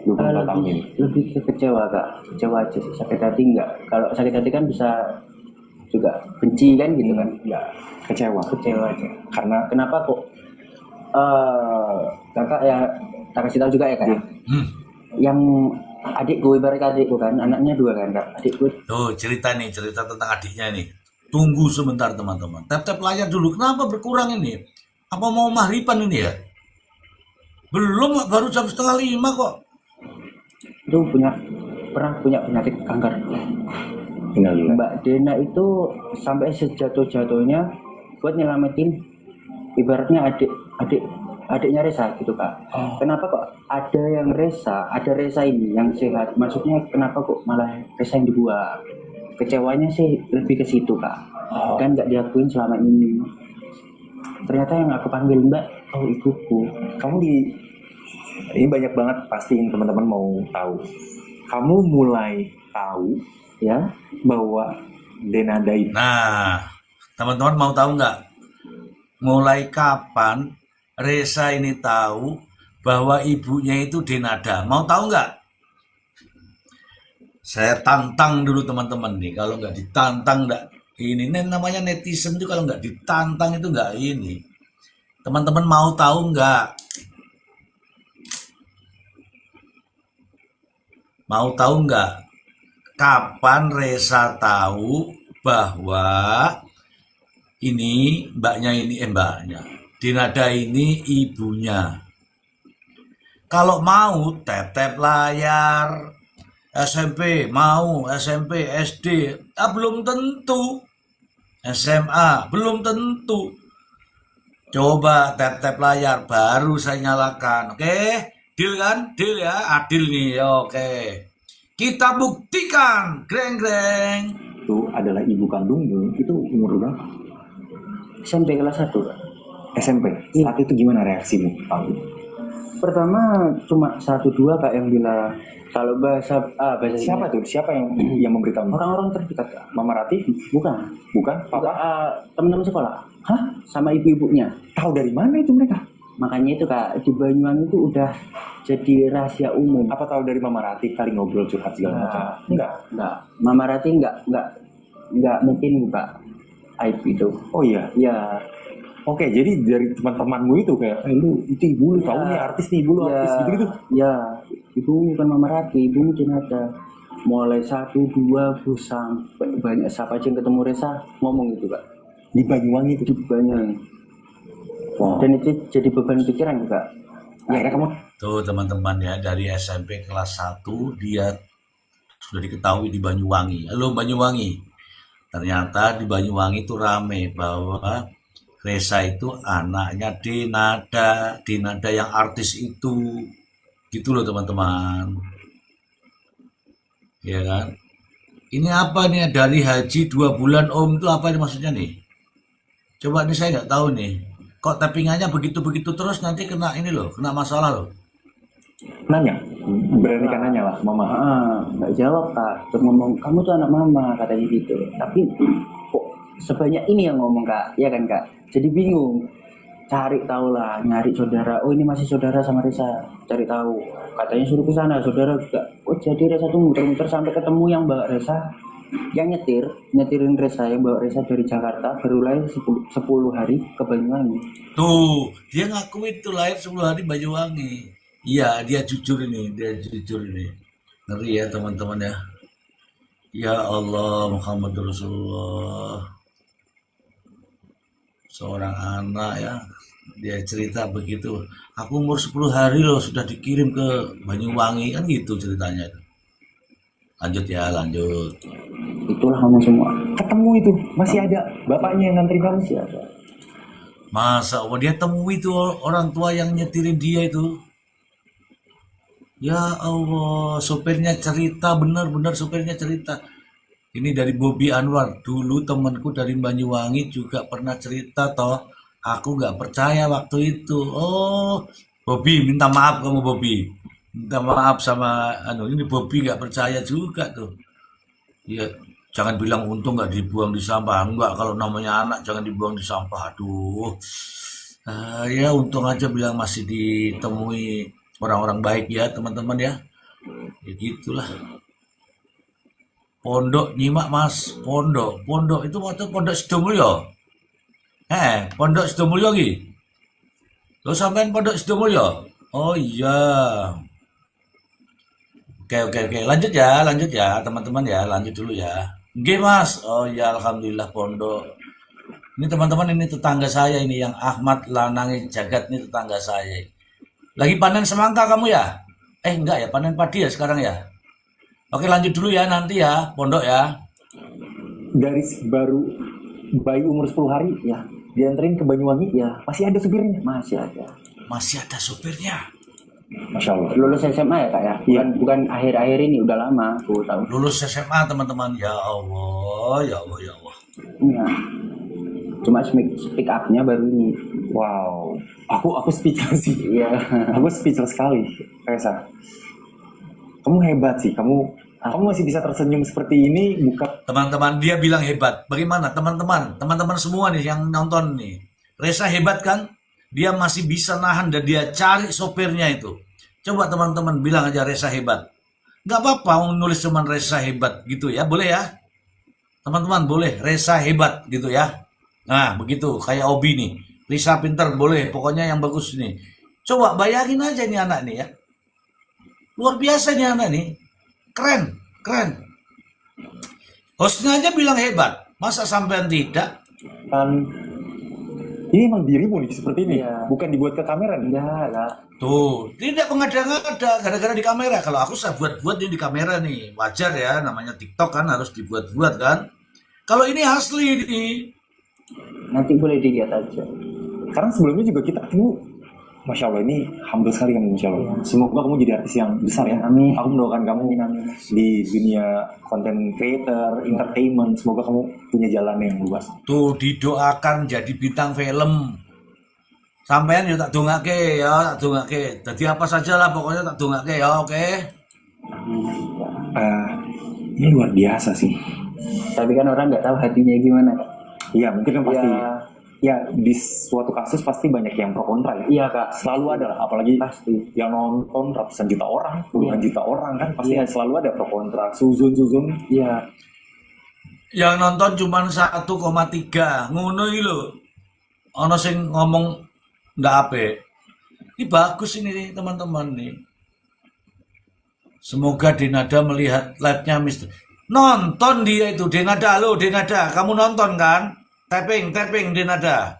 24 tahun ini. Lebih ke kecewa Kak. Kecewa aja sih. Sakit hati enggak. Kalau sakit hati kan bisa juga benci kan gitu kan. Ya, kecewa Aja. karena Kenapa kok kakak ya tak kasih tahu juga ya Kak. Yang adikku ibarat adikku kan, anaknya 2 kan Kak. Adikku Tuh cerita tentang adiknya nih. Tunggu sebentar teman-teman. Tap layar dulu. Kenapa berkurang ini? Apa mau mahriban ini ya? Belum, baru jam 4:30 kok. itu pernah punya penyakit kanker. Innalillah. Mbak Dena itu sampai sejatuh-jatuhnya buat nyelamatin ibaratnya adiknya Reza gitu Kak. Kenapa kok ada Reza ini yang sehat? Maksudnya kenapa kok malah Reza yang dibuang? Kecewanya sih lebih ke situ Kak. Kan nggak diakuin selama ini. Ternyata yang aku panggil Mbak, ibuku. Ini banyak banget pasti yang teman-teman mau tahu. Kamu mulai tahu Ya, bahwa Denada itu Nah, teman-teman mau tahu nggak? Mulai kapan Reza ini tahu bahwa ibunya itu Denada? Mau tahu nggak? Saya tantang dulu teman-teman nih. Kalau nggak ditantang nggak ini. Ini namanya netizen tuh kalau nggak ditantang itu nggak ini. Teman-teman mau tahu nggak? Mau tahu nggak? Kapan Reza tahu bahwa ini mbaknya Dinada ini ibunya? Kalau mau tap layar SMP, mau SMP, SD, belum tentu. SMA, belum tentu. Coba tap-tap layar, baru saya nyalakan. Oke, deal kan? Deal ya, adil nih. Oke. Kita buktikan, greng-greng. Itu adalah ibu kandungmu, itu umur berapa? SMP kelas 1 Kak. SMP. Iya. Saat itu gimana reaksimu, Pak? Pertama cuma 1-2 Kak yang bilang, kalau bahasa Siapa tuh? Siapa yang memberitahu? orang-orang terdekat Kak. Mama Ratih? Bukan. Bukan? Enggak, Papa? teman-teman sekolah. Hah? Sama ibu-ibunya. Tahu dari mana itu mereka? Makanya itu Kak, di Banyuwangi itu udah jadi rahasia umum. Apa tahu dari Mama Ratih kali ngobrol curhat segala macam? Enggak. Enggak. Mama Rati enggak mungkin buka aib itu. Oh iya. Ya, Oke, jadi dari teman-temanmu itu kayak, lu itu ibu lu tahu nih artis nih, ibu lu artis gitu-gitu. ya, ibu bukan Mama Rati, ibu mungkin ada. Mulai 1-2 sampai banyak siapa aja yang ketemu Resa ngomong gitu Kak. Di Banyuwangi itu. Di Banyuwangi. Wow. Dan itu jadi beban pikiran Kak. Akhirnya kamu Tuh teman-teman ya, dari SMP kelas 1 dia sudah diketahui di Banyuwangi. Halo Banyuwangi. Ternyata di Banyuwangi itu rame bahwa Resa itu anaknya Denada, Denada yang artis itu. Gitu loh teman-teman. Ya kan? Ini apa nih dari haji 2 bulan om itu apa nih maksudnya nih? Coba nih saya nggak tahu nih. Kok tappingannya begitu-begitu terus nanti kena ini loh, kena masalah loh. nanya, berani kan nanya lah, Mama. Nggak jawab Kak. Terus ngomong, kamu tuh anak Mama katanya gitu. Tapi kok sebanyak ini yang ngomong Kak, ya kan Kak? Jadi bingung. Cari tahu lah, nyari saudara. Oh ini masih saudara sama Resa. Cari tahu. Katanya suruh ke sana, saudara juga. Oh jadi Resa tuh muter-muter sampai ketemu yang bawa Resa, yang nyetirin Resa, yang bawa Resa dari Jakarta, baru lahir 10 hari ke Banyuwangi. Tuh, dia ngaku itu lahir 10 hari Banyuwangi. Iya, dia jujur ini. Ngeri ya teman-teman ya. Ya Allah, Muhammad Rasulullah. Seorang anak ya, dia cerita begitu. Aku umur 10 hari loh sudah dikirim ke Banyuwangi, kan gitu ceritanya. Lanjut ya, lanjut. Itulah kamu semua. Ketemu itu, masih ada bapaknya yang ngantri kamu. Masih ada. Masa Allah dia temui itu orang tua yang nyetirin dia itu. Ya Allah, sopirnya cerita, benar-benar sopirnya cerita. Ini dari Bobby Anwar. Dulu temanku dari Banyuwangi juga pernah cerita toh. Aku nggak percaya waktu itu. Oh, Bobby, minta maaf kamu Bobby. Minta maaf sama ini Bobby nggak percaya juga tuh. Ya, jangan bilang untung nggak dibuang di sampah. Enggak, kalau namanya anak jangan dibuang di sampah. Aduh. Ya untung aja bilang masih ditemui orang-orang baik ya teman-teman ya. Ya gitulah. Pondok nyimak mas, pondok itu waktu pondok Sidomulyo. Pondok Sidomulyo ki. Lo sampean pondok Sidomulyo? Oh iya. Oke. Lanjut ya teman-teman ya, lanjut dulu ya. Nggih mas. Oh iya, alhamdulillah pondok. Ini teman-teman ini tetangga saya ini yang Ahmad Lanangi Jagat ini tetangga saya. Lagi panen semangka kamu ya? Enggak ya, panen padi ya sekarang ya. Oke lanjut dulu ya nanti ya, pondok ya. Dari baru bayi umur 10 hari ya, dianterin ke Banyuwangi ya, masih ada supirnya. Masih ada. Masih ada supirnya. Masya Allah. Lulus SMA ya Kak ya? Iya. Bukan akhir-akhir ini, udah lama aku tahu. Lulus SMA teman-teman. Ya Allah. Iya. Cuma speak up-nya baru ini. Wow, aku speechless sih. Iya. Aku speechless sekali, Resa. Kamu hebat sih, kamu masih bisa tersenyum seperti ini bukan. Teman-teman dia bilang hebat. Bagaimana teman-teman semua nih yang nonton nih. Resa hebat kan? Dia masih bisa nahan dan dia cari sopirnya itu. Coba teman-teman bilang aja Resa hebat. Gak apa-apa nulis cuman Resa hebat gitu ya, boleh ya? Teman-teman boleh Resa hebat gitu ya. Nah begitu kayak Obi nih. Risa pinter boleh, pokoknya yang bagus nih. Coba bayangin aja nih anak nih ya. Luar biasa nih anak nih. Keren. Hostnya aja bilang hebat. Masa sampean tidak? Kan ini emang dirimu nih seperti ini, Iya. bukan dibuat ke kamera nih. Enggak lah. Tuh, tidak mengada-ngada gara-gara di kamera. Kalau aku saya buat-buat ini di kamera nih. Wajar ya, namanya TikTok kan harus dibuat-buat kan. Kalau ini asli nih. Nanti boleh dilihat aja. Karena sebelumnya juga kita ketemu, Masya Allah, ini humble sekali kamu, Masya Allah. Semoga kamu jadi artis yang besar ya. Amin. Aku mendoakan kamu Amin. di dunia content creator, entertainment. Semoga kamu punya jalan yang luas. Tuh didoakan jadi bintang film. Sampean ya tak dongake ya, tak dongake. Jadi apa saja lah pokoknya tak dongake ya, oke. Ini luar biasa sih. Tapi kan orang nggak tahu hatinya gimana. Iya, mungkin kan pasti. Ya, Ya, di suatu kasus pasti banyak yang pro kontra ya. iya kak. Selalu ada lah, apalagi Pasti. yang nonton ratusan juta orang, puluhan Iya. juta orang kan pasti Iya. selalu ada pro kontra. Suzun. Iya. Yang nonton cuma 1,3. Ngono iki lho. Ana sing ngomong ndak apik. Ini bagus ini nih, teman-teman nih. Semoga Denada melihat live-nya Mister. Nonton dia itu Denada, lo Denada, kamu nonton kan? Tapping Denada.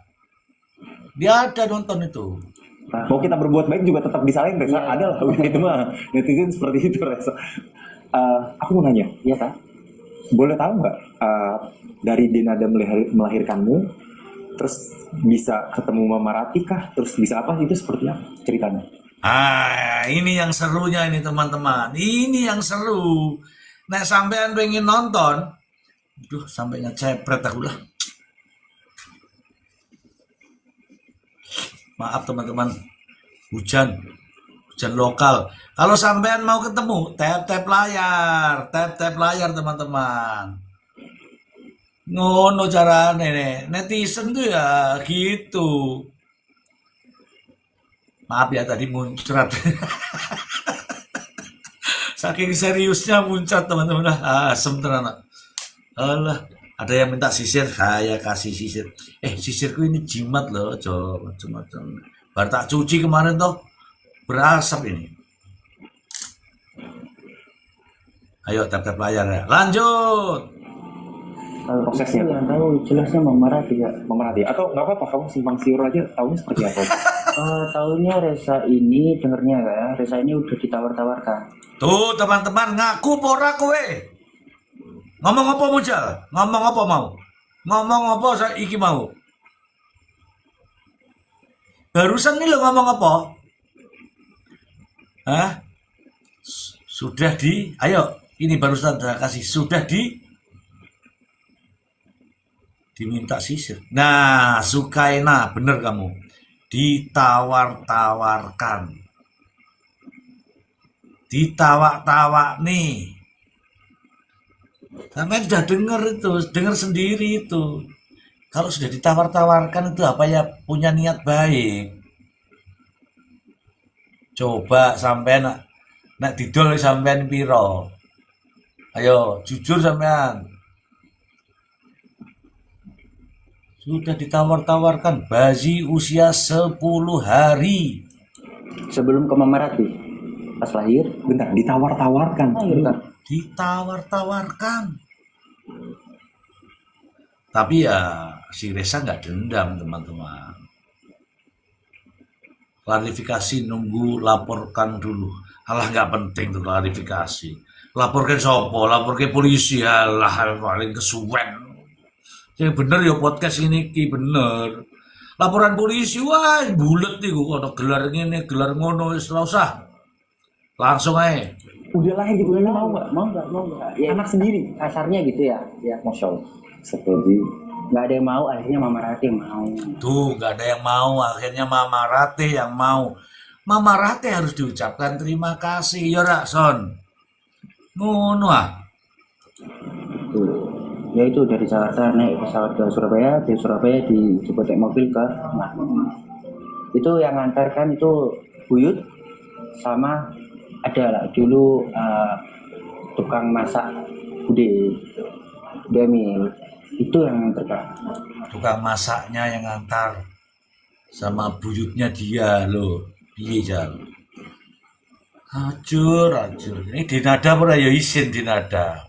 Dia ada nonton itu. Mau kita berbuat baik juga tetap disalahin, Reza. Iya. Ada lah, udah itu mah netizen seperti itu, Reza. Aku mau nanya, Iya kak. boleh tahu nggak dari Denada melahirkanmu, terus bisa ketemu Mama Rati kah? Terus bisa apa? Itu seperti apa ceritanya? Ini yang serunya ini teman-teman. Ini yang seru. Nek sampean pengen nonton, duh sampai ngecepret aku lah. Maaf teman-teman, hujan lokal. Kalau sampean mau ketemu, tap layar teman-teman. Ngono carane nih, netizen tuh ya gitu. Maaf ya tadi muncrat. Saking seriusnya muncrat teman-teman. Asem tenan. Alah. Ada yang minta sisir, saya kasih sisir. Sisirku ini jimat loh, coba macam-macam. Baru tak cuci kemarin toh, berasap ini. Ayo tap layar ya. Lanjut. Kalau Prosesnya itu yang tahu jelasnya Mama Rati ya. Mama Rati, atau nggak apa-apa kamu simpang siur aja, tahunya seperti apa? Tahunya Reza ini dengernya ya. Reza ini udah ditawar-tawarkan. Tuh teman-teman ngaku pora kowe. Ngomong apa Mujal? Ngomong apa mau? Ngomong apa saya iki mau? Barusan nih lo ngomong apa? Hah? Sudah ayo ini barusan saya kasih diminta sisir. Nah, Sukaina, bener kamu. Ditawar-tawarkan. Ditawak-tawak nih. Sampai sudah dengar sendiri itu. Kalau sudah ditawar-tawarkan itu apa ya punya niat baik. Coba sampean nak didol sampean piro. Ayo, jujur sampean. Sudah ditawar-tawarkan bayi usia 10 hari. Sebelum ke Mama Rati. Pas lahir. Bentar, ditawar-tawarkan. Lahir kak. Ditawar-tawarkan. Tapi ya si Reza nggak dendam teman-teman. Klarifikasi nunggu laporkan dulu. Alah nggak penting tuh klarifikasi. Laporkan sopo, laporkan polisi. Alah paling kesuwen. Yang bener ya podcast ini ki bener. Laporan polisi wah bulet nih gua ada gelar ini gelar ngono wis ora usah. Langsung aja. Udah lahir gitu, ini mau nggak? Mau nggak? Ya, Anak sendiri. kasarnya gitu ya. Ya. Masya Allah. Seperti Nggak ada yang mau, akhirnya Mama Rati yang mau. Tuh nggak ada yang mau, akhirnya Mama Rate yang mau. Mama Rate harus diucapkan terima kasih ya rak son. Ngono ah. Tuh. Ya itu dari Jakarta naik pesawat ke Surabaya, dari Surabaya dijemput naik mobil ke rumah. Itu yang ngantarkan itu Buyut sama ada lah dulu tukang masak Bude Demil itu yang ngantarkan. Tukang masaknya yang ngantar sama buyutnya dia loh. Piye Jal? Acur. Ini Denada pernah ya isin Denada.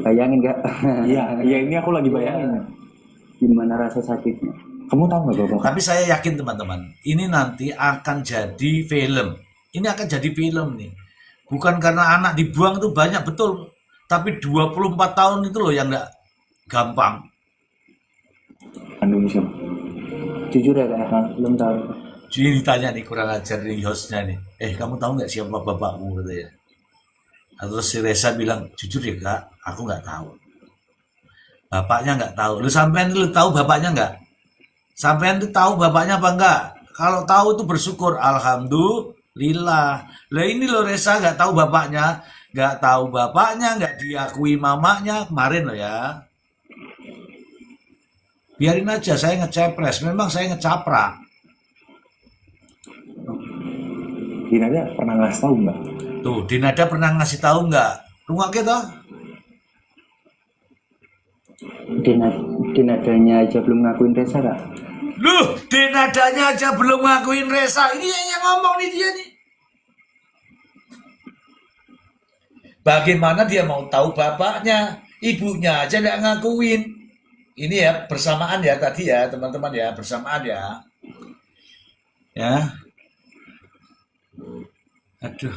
Bayangin nggak? iya ini aku lagi bayangin. Gimana rasa sakitnya? Kamu tahu nggak Bapak? Tapi saya yakin teman-teman, ini nanti akan jadi film. Ini akan jadi film nih. Bukan karena anak dibuang itu banyak betul, tapi 24 tahun itu loh yang gampang. Kandung siapa? Jujur ya kak, belum tahu. Jadi ditanya nih kurang ajar nih hostnya nih. Kamu tahu nggak siapa bapakmu katanya. Terus si Reza bilang, jujur ya kak, aku nggak tahu. Bapaknya nggak tahu. Lu tahu bapaknya nggak? Sampean tuh tahu bapaknya apa enggak? Kalau tahu tuh bersyukur, alhamdulillah. Lah ini lo Reza nggak tahu bapaknya, nggak diakui mamanya kemarin lo ya. Biarin aja, saya ngecepres. Memang saya ngecaprak. Dinada pernah ngasih tahu nggak? Tuh, Dinada pernah ngasih tahu nggak? Rungok kita? Dinadanya aja belum ngakuin Reza kak. Loh, Dinadanya aja belum ngakuin Reza. Ini yang ngomong nih dia nih. Bagaimana dia mau tahu bapaknya? Ibunya aja nggak ngakuin. Ini ya bersamaan ya tadi ya teman-teman ya, bersamaan ya. Ya. Aduh.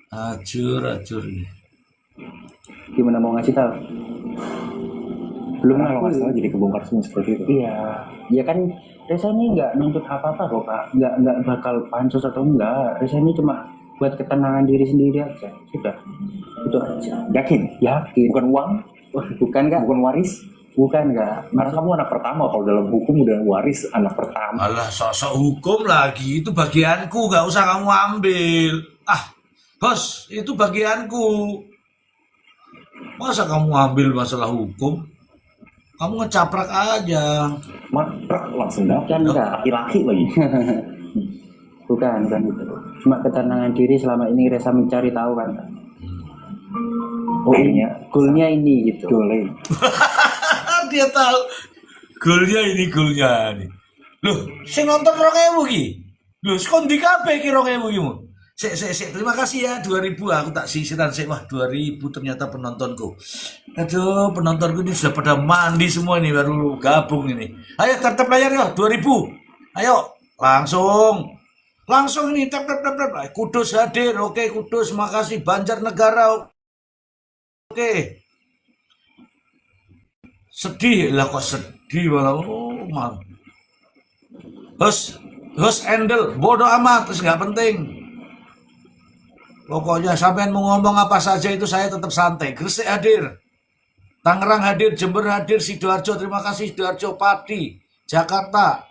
Acur nih. Gimana mau ngasih tahu? Belum Karena kalau nggak ngakuin. salah jadi kebongkar semua seperti itu. Iya, ya kan Reza ini nggak nuntut apa-apa kok kak, nggak bakal pansus atau enggak. Reza ini cuma buat ketenangan diri sendiri aja, sudah itu aja. Yakin? Yakin? Bukan uang, Wah, bukan kak, bukan waris. bukan kak. Karena kamu anak pertama, kalau dalam hukum udah waris anak pertama. Alah, sok-sok hukum lagi. Itu bagianku, gak usah kamu ambil. Bos, itu bagianku. Masa kamu ambil masalah hukum? Kamu ngecaprak aja. Mantap, langsung dapat. Bukan kak, Laki-laki lagi. bukan itu. Cuma ketenangan diri selama ini Reza mencari tahu kan kak. Oh ini, Kayaknya goalnya ini gitu. Goley. Dia tahu. Golnya nih. Loh, sing nonton 2000 ki. Loh, skondi kabeh ki 2000 ki mu. Sik, terima kasih ya 2000 aku tak sisiran sik. Wah, 2000 ternyata penontonku. Aduh, penontonku ini sudah pada mandi semua ini baru gabung ini. Ayo tap layar ya 2000. Ayo, langsung ini tap. Kudus hadir. Oke, Kudus, makasih. Banjarnegara. Oke. Sedih lah kok sedih malah. Oh, mal. Host Endel, bodoh amat, terus nggak penting. Pokoknya sampean mau ngomong apa saja itu saya tetap santai. Gresik hadir, Tangerang hadir, Jember hadir, Sidoarjo terima kasih, Sidoarjo, Pati, Jakarta,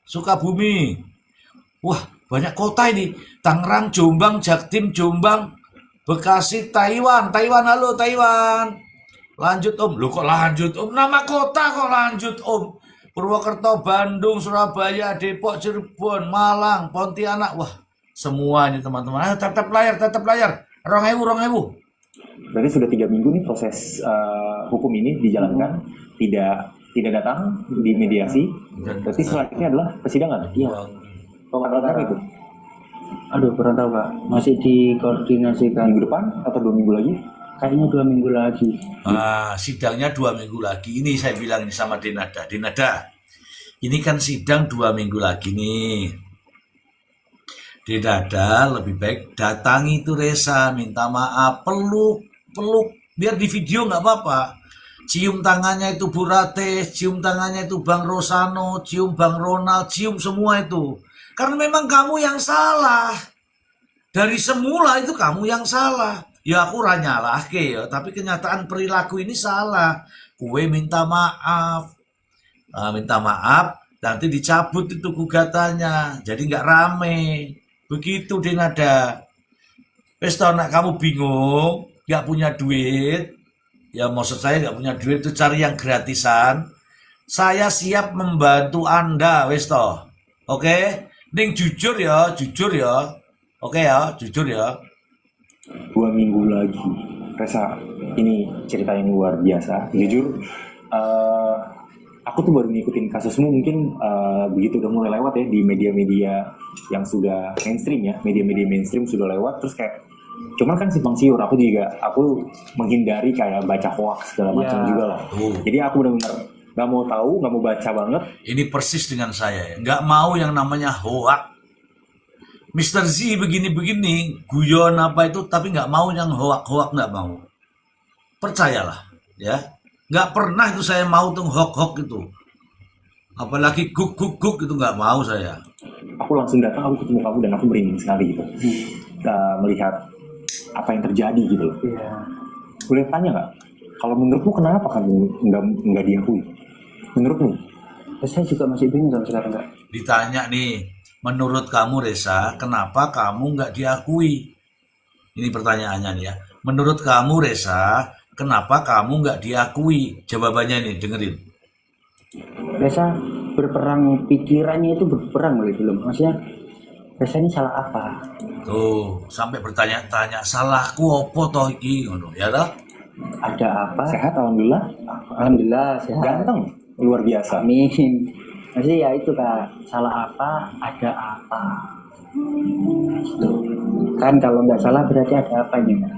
Sukabumi. Wah, banyak kota ini. Tangerang, Jombang, Jaktim, Jombang, Bekasi, Taiwan, halo Taiwan. Lanjut Om, lu kok lanjut Om? Nama kota kok lanjut Om? Purwokerto, Bandung, Surabaya, Depok, Cirebon, Malang, Pontianak. Wah, semuanya teman-teman. Ayo tap layar. 2000. Berarti sudah 3 minggu nih proses hukum ini dijalankan, tidak datang di mediasi. Berarti selanjutnya adalah persidangan. Iya. Kapan itu? Aduh, kurang tahu kak. Masih dikoordinasikan. Minggu depan atau 2 minggu lagi? Kayaknya 2 minggu lagi. Sidangnya 2 minggu lagi. Ini saya bilang ini sama Dinada. Ini kan sidang 2 minggu lagi nih. Dinada lebih baik datangi itu Reza, minta maaf, peluk, biar di video nggak apa-apa. Cium tangannya itu Bu Rate, cium tangannya itu Bang Rosano, cium Bang Ronald, cium semua itu. Karena memang kamu yang salah. Dari semula itu kamu yang salah. Ya aku ranyalah ya, tapi kenyataan perilaku ini salah. Kue minta maaf. Minta maaf, nanti dicabut itu gugatannya. Jadi nggak rame. Begitu Dinada. Wes tau nak kamu bingung, nggak punya duit. Ya maksud saya nggak punya duit itu cari yang gratisan. Saya siap membantu Anda, wes toh. Oke? Ning jujur ya. Oke ya, jujur ya. 2 minggu lagi. Reza, ini cerita yang luar biasa. Jujur, aku tuh baru ngikutin kasusmu mungkin begitu udah mulai lewat ya di media-media yang sudah mainstream ya. Media-media mainstream sudah lewat, terus kayak cuman kan simpang siur, aku menghindari kayak baca hoax segala macam juga lah. Jadi aku benar-benar nggak mau tahu, nggak mau baca banget. Ini persis dengan saya ya. Nggak mau yang namanya hoax. Mr. Z begini-begini, guyon apa itu, tapi nggak mau yang hoax nggak mau. Percayalah, ya. Nggak pernah itu saya mau tuh hok-hok itu. Apalagi guk-guk-guk itu nggak mau saya. Aku langsung datang, aku ketemu kamu dan aku merinding sekali gitu. Melihat apa yang terjadi gitu loh. Iya. Boleh tanya nggak? Kalau menurutmu kenapa kamu nggak diakui? Menurutmu? Saya juga masih bingung sampai sekarang Kak. Ditanya nih, menurut kamu Reza, kenapa kamu nggak diakui? Ini pertanyaannya nih ya. Menurut kamu Reza, kenapa kamu nggak diakui? Jawabannya nih, dengerin. Reza berperang, pikirannya itu berperang oleh film. Maksudnya Reza ini salah apa? Tuh, sampai bertanya-tanya, salahku opo toh iki ngono, ya toh? Ada apa? Sehat, alhamdulillah. Alhamdulillah sehat. Ganteng, luar biasa. Amin. Maksudnya ya itu Kak, salah apa? Ada apa? Gitu. Kan kalau nggak salah berarti ada apa ini Kak?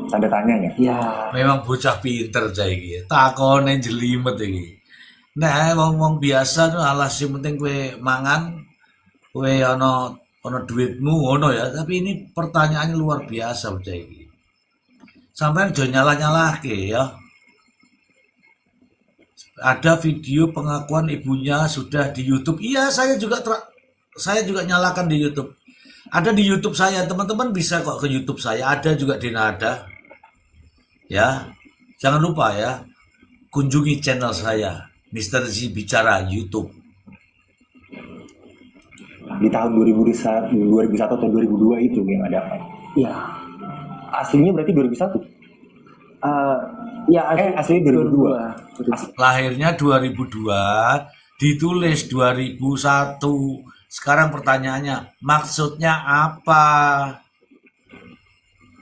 Tanda tanya ya. Ya, Memang bocah pinter cah iki. Takone jelimet iki. Nah, wong-wong biasa tuh alas yang penting kue mangan, kue ono duitmu ngono ya. Tapi ini pertanyaannya luar biasa bocah iki. Sampai jangan nyalah-nyalahke ya. Ada video pengakuan ibunya sudah di YouTube. Iya, saya juga nyalakan di YouTube. Ada di YouTube saya, teman-teman bisa kok ke YouTube saya. Ada juga di Nada. Ya, jangan lupa ya, kunjungi channel saya, Mr. Z Bicara YouTube. Di tahun 2001 atau 2002 itu yang ada apa? ya, Aslinya berarti 2001. ya Aslinya 2002. Lahirnya 2002, ditulis 2001. Sekarang pertanyaannya, maksudnya apa?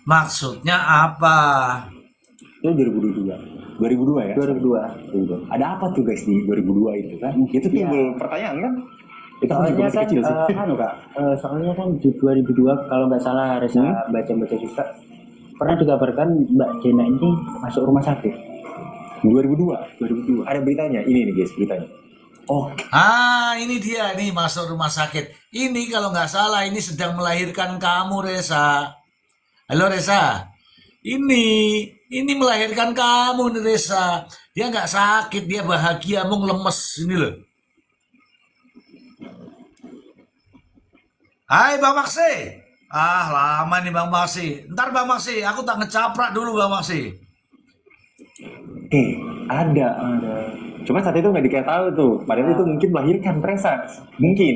Maksudnya apa? Itu 2002. 2002 ya? 2002. Ada apa tuh guys di 2002 itu kan? Itu timbul pertanyaan kan? Itu aku juga Soalnya masih kan, kecil sih. Kak, soalnya kan di 2002 kalau nggak salah Reza baca-baca juga pernah dikabarkan Mbak Dena ini masuk rumah sakit. 2002. Ada beritanya. Ini nih guys beritanya. Oh, Ini dia nih masuk rumah sakit. Ini kalau nggak salah ini sedang melahirkan kamu, Reza. Halo Reza. Ini melahirkan kamu nih Reza. Dia nggak sakit, dia bahagia, mau lemes ini loh. Hai Bang Maksi. Lama nih Bang Maksi. Ntar Bang Maksi, aku tak ngecaprak dulu Bang Maksi. ada. Cuma saat itu nggak dikasih tahu tuh. Padahal itu mungkin melahirkan Reza. Mungkin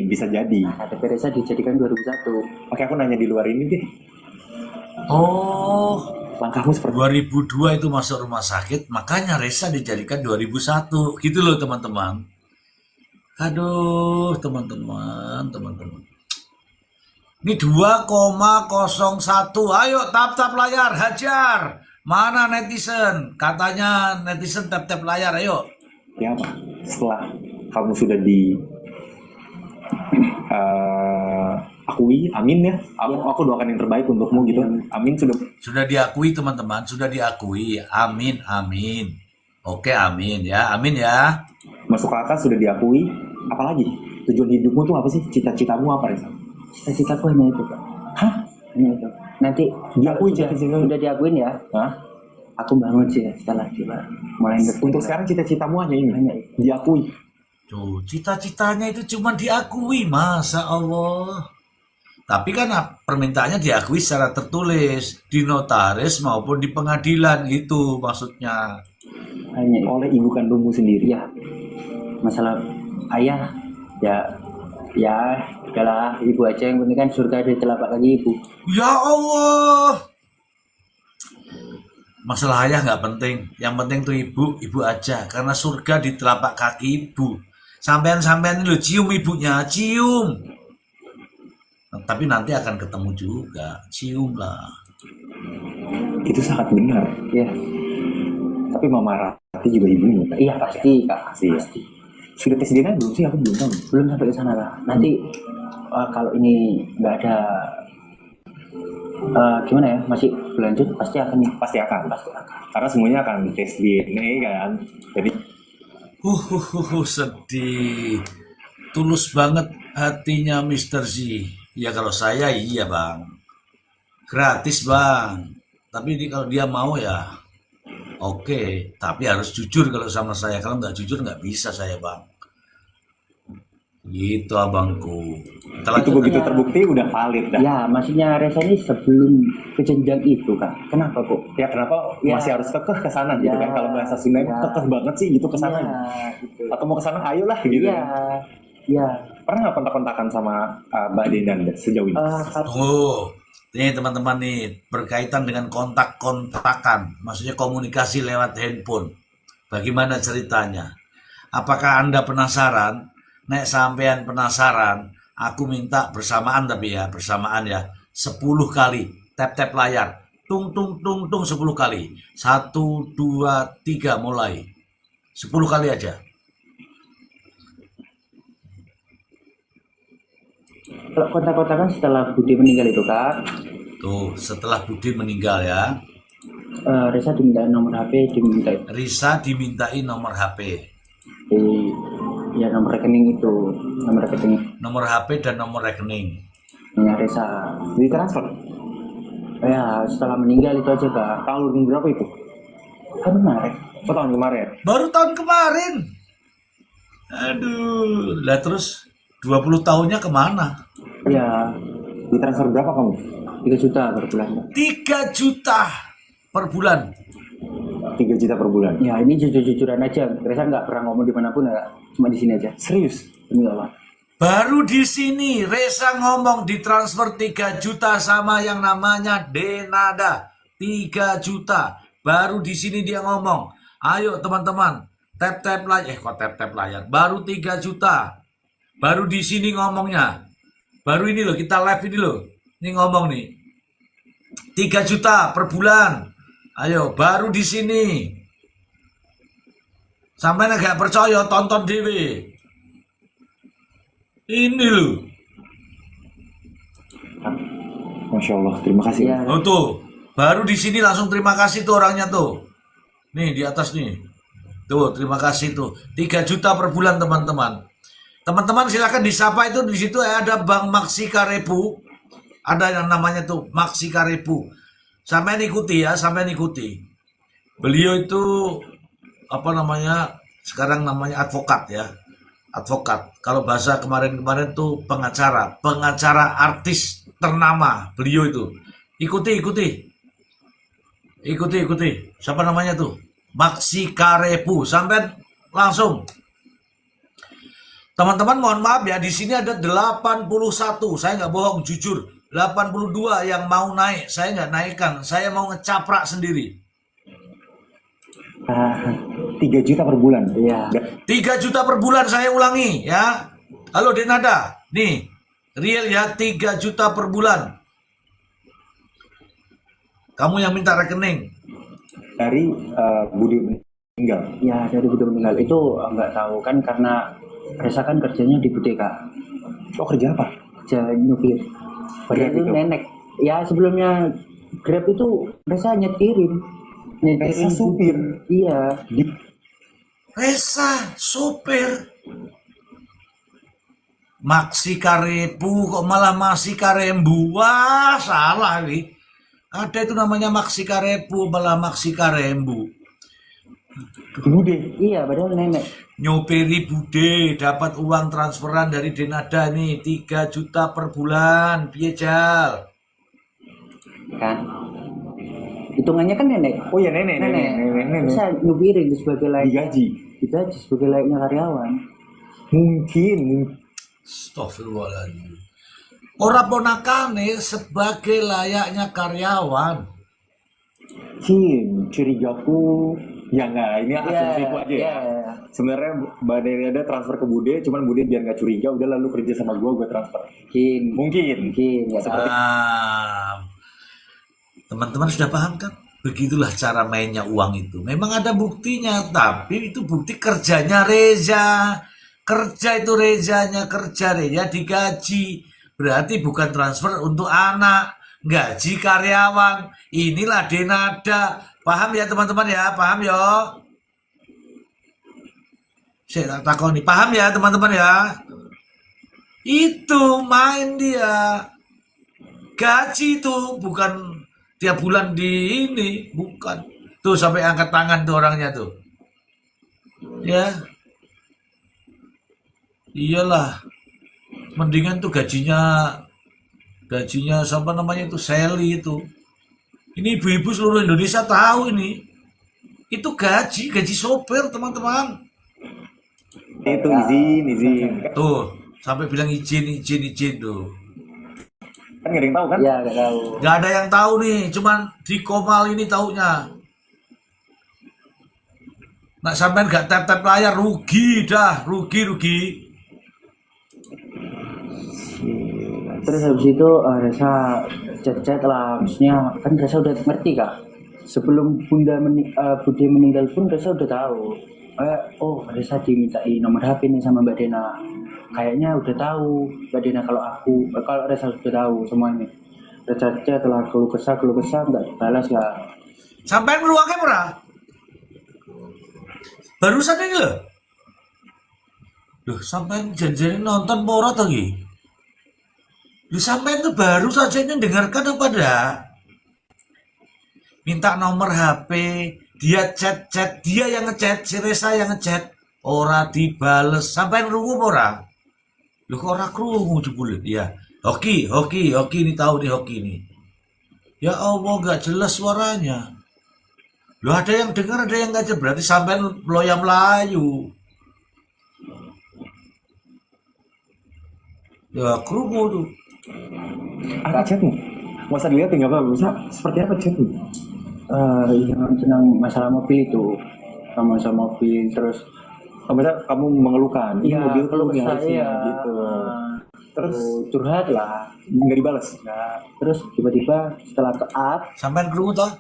bisa jadi. Tapi Reza dijadikan 2001. Oke, aku nanya di luar ini deh. Oh, Langkahmu seperti 2002 itu masuk rumah sakit, makanya Reza dijadikan 2001. Gitu loh teman-teman. Aduh, teman-teman. Ini 2,01. Ayo tap-tap layar, hajar. Mana netizen? Katanya netizen tap-tap layar, ayo. ya apa? Setelah kamu sudah di akui, amin ya. Aku doakan yang terbaik untukmu gitu. Amin sudah. Sudah diakui teman-teman, sudah diakui. Amin, amin. Oke, amin ya, amin ya. Masuk akal sudah diakui. Apalagi tujuan hidupmu tuh apa sih? Cita-citamu apa Reza? Cita-citaku hanya itu Kak. Hah? Hanya itu. Nanti Diakui sudah, cita-cita. sudah diakuin ya. Hah? Aku bangun sih setelah kita mulai Untuk sekarang cita-citamu hanya ini. hanya itu. Diakui. Tuh, cita-citanya itu cuma diakui, masa Allah. Tapi kan permintaannya diakui secara tertulis di notaris maupun di pengadilan itu maksudnya. Hanya itu. Oleh ibu kandungmu sendiri. Ya, masalah ayah ya udahlah ibu aja, yang penting kan surga di telapak kaki ibu. Ya Allah. Masalah ayah nggak penting, yang penting tuh ibu aja, karena surga di telapak kaki ibu. Sampean-sampean ini lo cium ibunya, cium. Tapi nanti akan ketemu juga, cium lah. Itu sangat benar. Ya, Tapi Mama Rati juga ibumu kan? iya pasti Kak, Pasti ya. Sudah tes DNA belum sih? Aku belum tahu. belum sampai ke sana Kak. Nanti kalau ini nggak ada gimana ya, masih berlanjut pasti akan Pasti akan. Karena semuanya akan tes DNA kan. Jadi Sedih. Tulus banget hatinya Mr. Z. Ya kalau saya iya bang. Gratis bang. Tapi ini kalau dia mau ya Oke, tapi harus jujur kalau sama saya. Kalau nggak jujur nggak bisa saya, Bang. Gitu, abangku. Kita Itu lanjut begitu aja. terbukti udah valid dah. Ya, maksudnya Reza ini sebelum ke jenjang itu kan. Kenapa kok? Ya kenapa Ya. masih harus kekeh ke sana gitu Ya. kan? Kalau bahasa Sunda Ya. kekeh banget sih gitu ke sana. Iya, gitu. Atau mau ke sana ayolah gitu. Iya, iya. Pernah nggak kontak-kontakan sama Mbak Denan sejauh ini? Tunggu. Nih teman-teman nih, berkaitan dengan kontak-kontakan, maksudnya komunikasi lewat handphone. Bagaimana ceritanya? Apakah Anda penasaran? Nek sampean penasaran, aku minta bersamaan tapi ya, bersamaan ya. 10 kali tap-tap layar. Tung tung tung tung 10 kali. 1 2 3 mulai. 10 kali aja. Kalau kontak-kontakan setelah Budi meninggal itu Kak, Tuh, setelah Budi meninggal ya. Reza diminta nomor HP, diminta Risa dimintai nomor HP. ya nomor rekening itu, nomor rekening Nomor HP dan nomor rekening. Reza. Di transfer. Ya setelah meninggal itu aja Kak. Tahun berapa itu? Kan kemarin. Oh, tahun kemarin. Baru tahun kemarin. Aduh, lah terus 20 tahunnya kemana? Ya Di transfer berapa kamu? 3 juta per bulan. 3 juta per bulan. 3 juta per bulan. Ya ini jujur-jujuran aja. Reza nggak pernah ngomong dimanapun ya, Kak. Cuma di sini aja. Serius? Ini nggak apa. Baru di sini Reza ngomong ditransfer 3 juta sama yang namanya Denada. 3 juta. Baru di sini dia ngomong. Ayo teman-teman, tap-tap layar. Kok tap-tap layar? Baru 3 juta. Baru di sini ngomongnya. Baru ini loh, kita live ini loh. Ini ngomong nih. 3 juta per bulan. Ayo, baru di sini. Sampai nggak percaya, tonton dewe. Ini loh. Masya Allah, terima kasih. Ya, Oh tuh, baru di sini langsung terima kasih tuh orangnya tuh. Nih di atas nih. Tuh, terima kasih tuh. 3 juta per bulan teman-teman. Teman-teman silakan disapa itu di situ ada Bang Maksi Karebu. Ada yang namanya tuh Maksi Karebu. Sampai ikuti ya, sampai ikuti. Beliau itu apa namanya? Sekarang namanya advokat ya. Advokat. Kalau bahasa kemarin-kemarin tuh pengacara, pengacara artis ternama beliau itu. Ikuti. Siapa namanya tuh? Maksi Karebu. Sampai langsung. Teman-teman mohon maaf ya, di sini ada 81. Saya nggak bohong, jujur. 82 yang mau naik. Saya nggak naikkan. Saya mau ngecaprak sendiri. 3 juta per bulan. Iya. 3 juta per bulan saya ulangi ya. Halo Denada. Nih, real ya 3 juta per bulan. Kamu yang minta rekening. Dari Budi meninggal. Ya dari Budi meninggal itu nggak tahu kan karena Reza kan kerjanya di Bude Kak. Oh, kerja apa? Kerja nyupir. Padahal Grab itu itu? nenek. Ya sebelumnya Grab itu Reza nyetirin. Reza supir. Iya. Reza, sopir. Maksi Karebu kok malah Maksi Karembu. Wah, salah nih. Ada itu namanya Maksi Karebu malah Maksi Karembu. Bude. Iya padahal nenek. Nyopiri Bude dapat uang transferan dari Denada nih 3 juta per bulan. Piye Jal? Kan. Hitungannya kan nenek. Oh ya nenek. Bisa nyupirin sebagai Digaji. digaji sebagai layaknya karyawan. Mungkin. Astagfirullahaladzim. Orang ponakane sebagai layaknya karyawan. Curigaku. Ya enggak, ini asumsiku aja ya. Iya. Sebenarnya Mbak Dewi ada transfer ke Bude, cuman Bude biar nggak curiga, udah lalu kerja sama gue transfer. Mungkin. Nggak tahu. Teman-teman sudah paham kan? Begitulah cara mainnya uang itu. Memang ada buktinya, tapi itu bukti kerjanya Reza. Kerja itu Rezanya, kerja Reza digaji. Berarti bukan transfer untuk anak, gaji karyawan. Inilah Denada. Paham ya teman-teman ya? Paham ya? Saya tak takoni. Paham ya teman-teman ya? Itu main dia. Gaji itu bukan tiap bulan di ini, bukan. Tuh sampai angkat tangan tuh orangnya tuh. Ya, iyalah. Mendingan tuh gajinya siapa namanya itu Sally itu. Ini ibu-ibu seluruh Indonesia tahu ini. Itu gaji sopir teman-teman. Itu izin. Tuh, sampai bilang izin tuh. Kan nggak ada yang tahu kan? Ya nggak tahu. Gak ada yang tahu nih, cuman di Komal ini taunya. Nak sampean gak tap-tap layar rugi dah, rugi. Terus habis itu Reza chat lah, maksudnya kan Reza udah ngerti kak. Sebelum Bude meninggal pun Reza udah tahu. Oh Reza dimintai nomor HP nih sama Mbak Dena. Kayaknya udah tahu Mbak Dena kalau Reza sudah tahu semuanya. Reza chat lah keluh kesah nggak dibalas lah. Sampean meluangnya murah. Barusan ini loh, sampean janjian nonton Morat lagi. Lu sampean tuh baru saja ini dengarkan apa dah? Minta nomor HP, dia chat, dia yang ngechat, si Reza yang ngechat, ora dibales, sampean rungu ora? Lu kok ora krungu jebule? Ya, hoki ini tahu nih hoki ini. Ya Allah, gak jelas suaranya. Lu ada yang dengar, ada yang nggak, berarti sampean loyang Melayu. Ya krungu tuh. Apa chatmu? Nggak usah dilihat nggak apa-apa. Bisa seperti apa chatmu? Yang tentang masalah mobil itu, sama mobil terus. Misalnya kamu mengeluhkan, ini Iya, mobil kalau tuh yang harusnya saya gitu. Terus curhat lah. nggak dibalas. Nah, terus tiba-tiba setelah taat, Sampean krungu toh?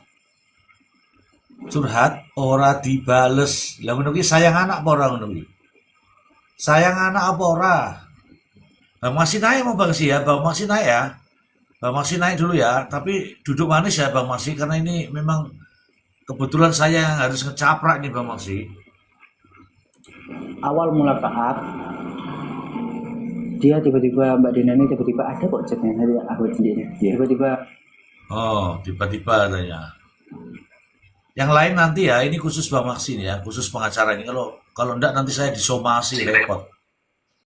Curhat ora dibales. Lah ngono ki sayang anak apa ora ngono ki? Sayang anak apa ora? Bang masih naik mau Bang sih ya, Bang masih naik ya. Bang masih naik dulu ya, tapi duduk manis ya Bang Maksi karena ini memang kebetulan saya yang harus ngecaprak nih Bang Maksi. awal mula taat, dia tiba-tiba Mbak Dina ini tiba-tiba ada kok chatnya dari aku sendiri. Iya. Tiba-tiba Oh, tiba-tiba katanya. Yang lain nanti ya, ini khusus Bang Maksi nih ya, khusus pengacara ini. Kalau enggak nanti saya disomasi repot.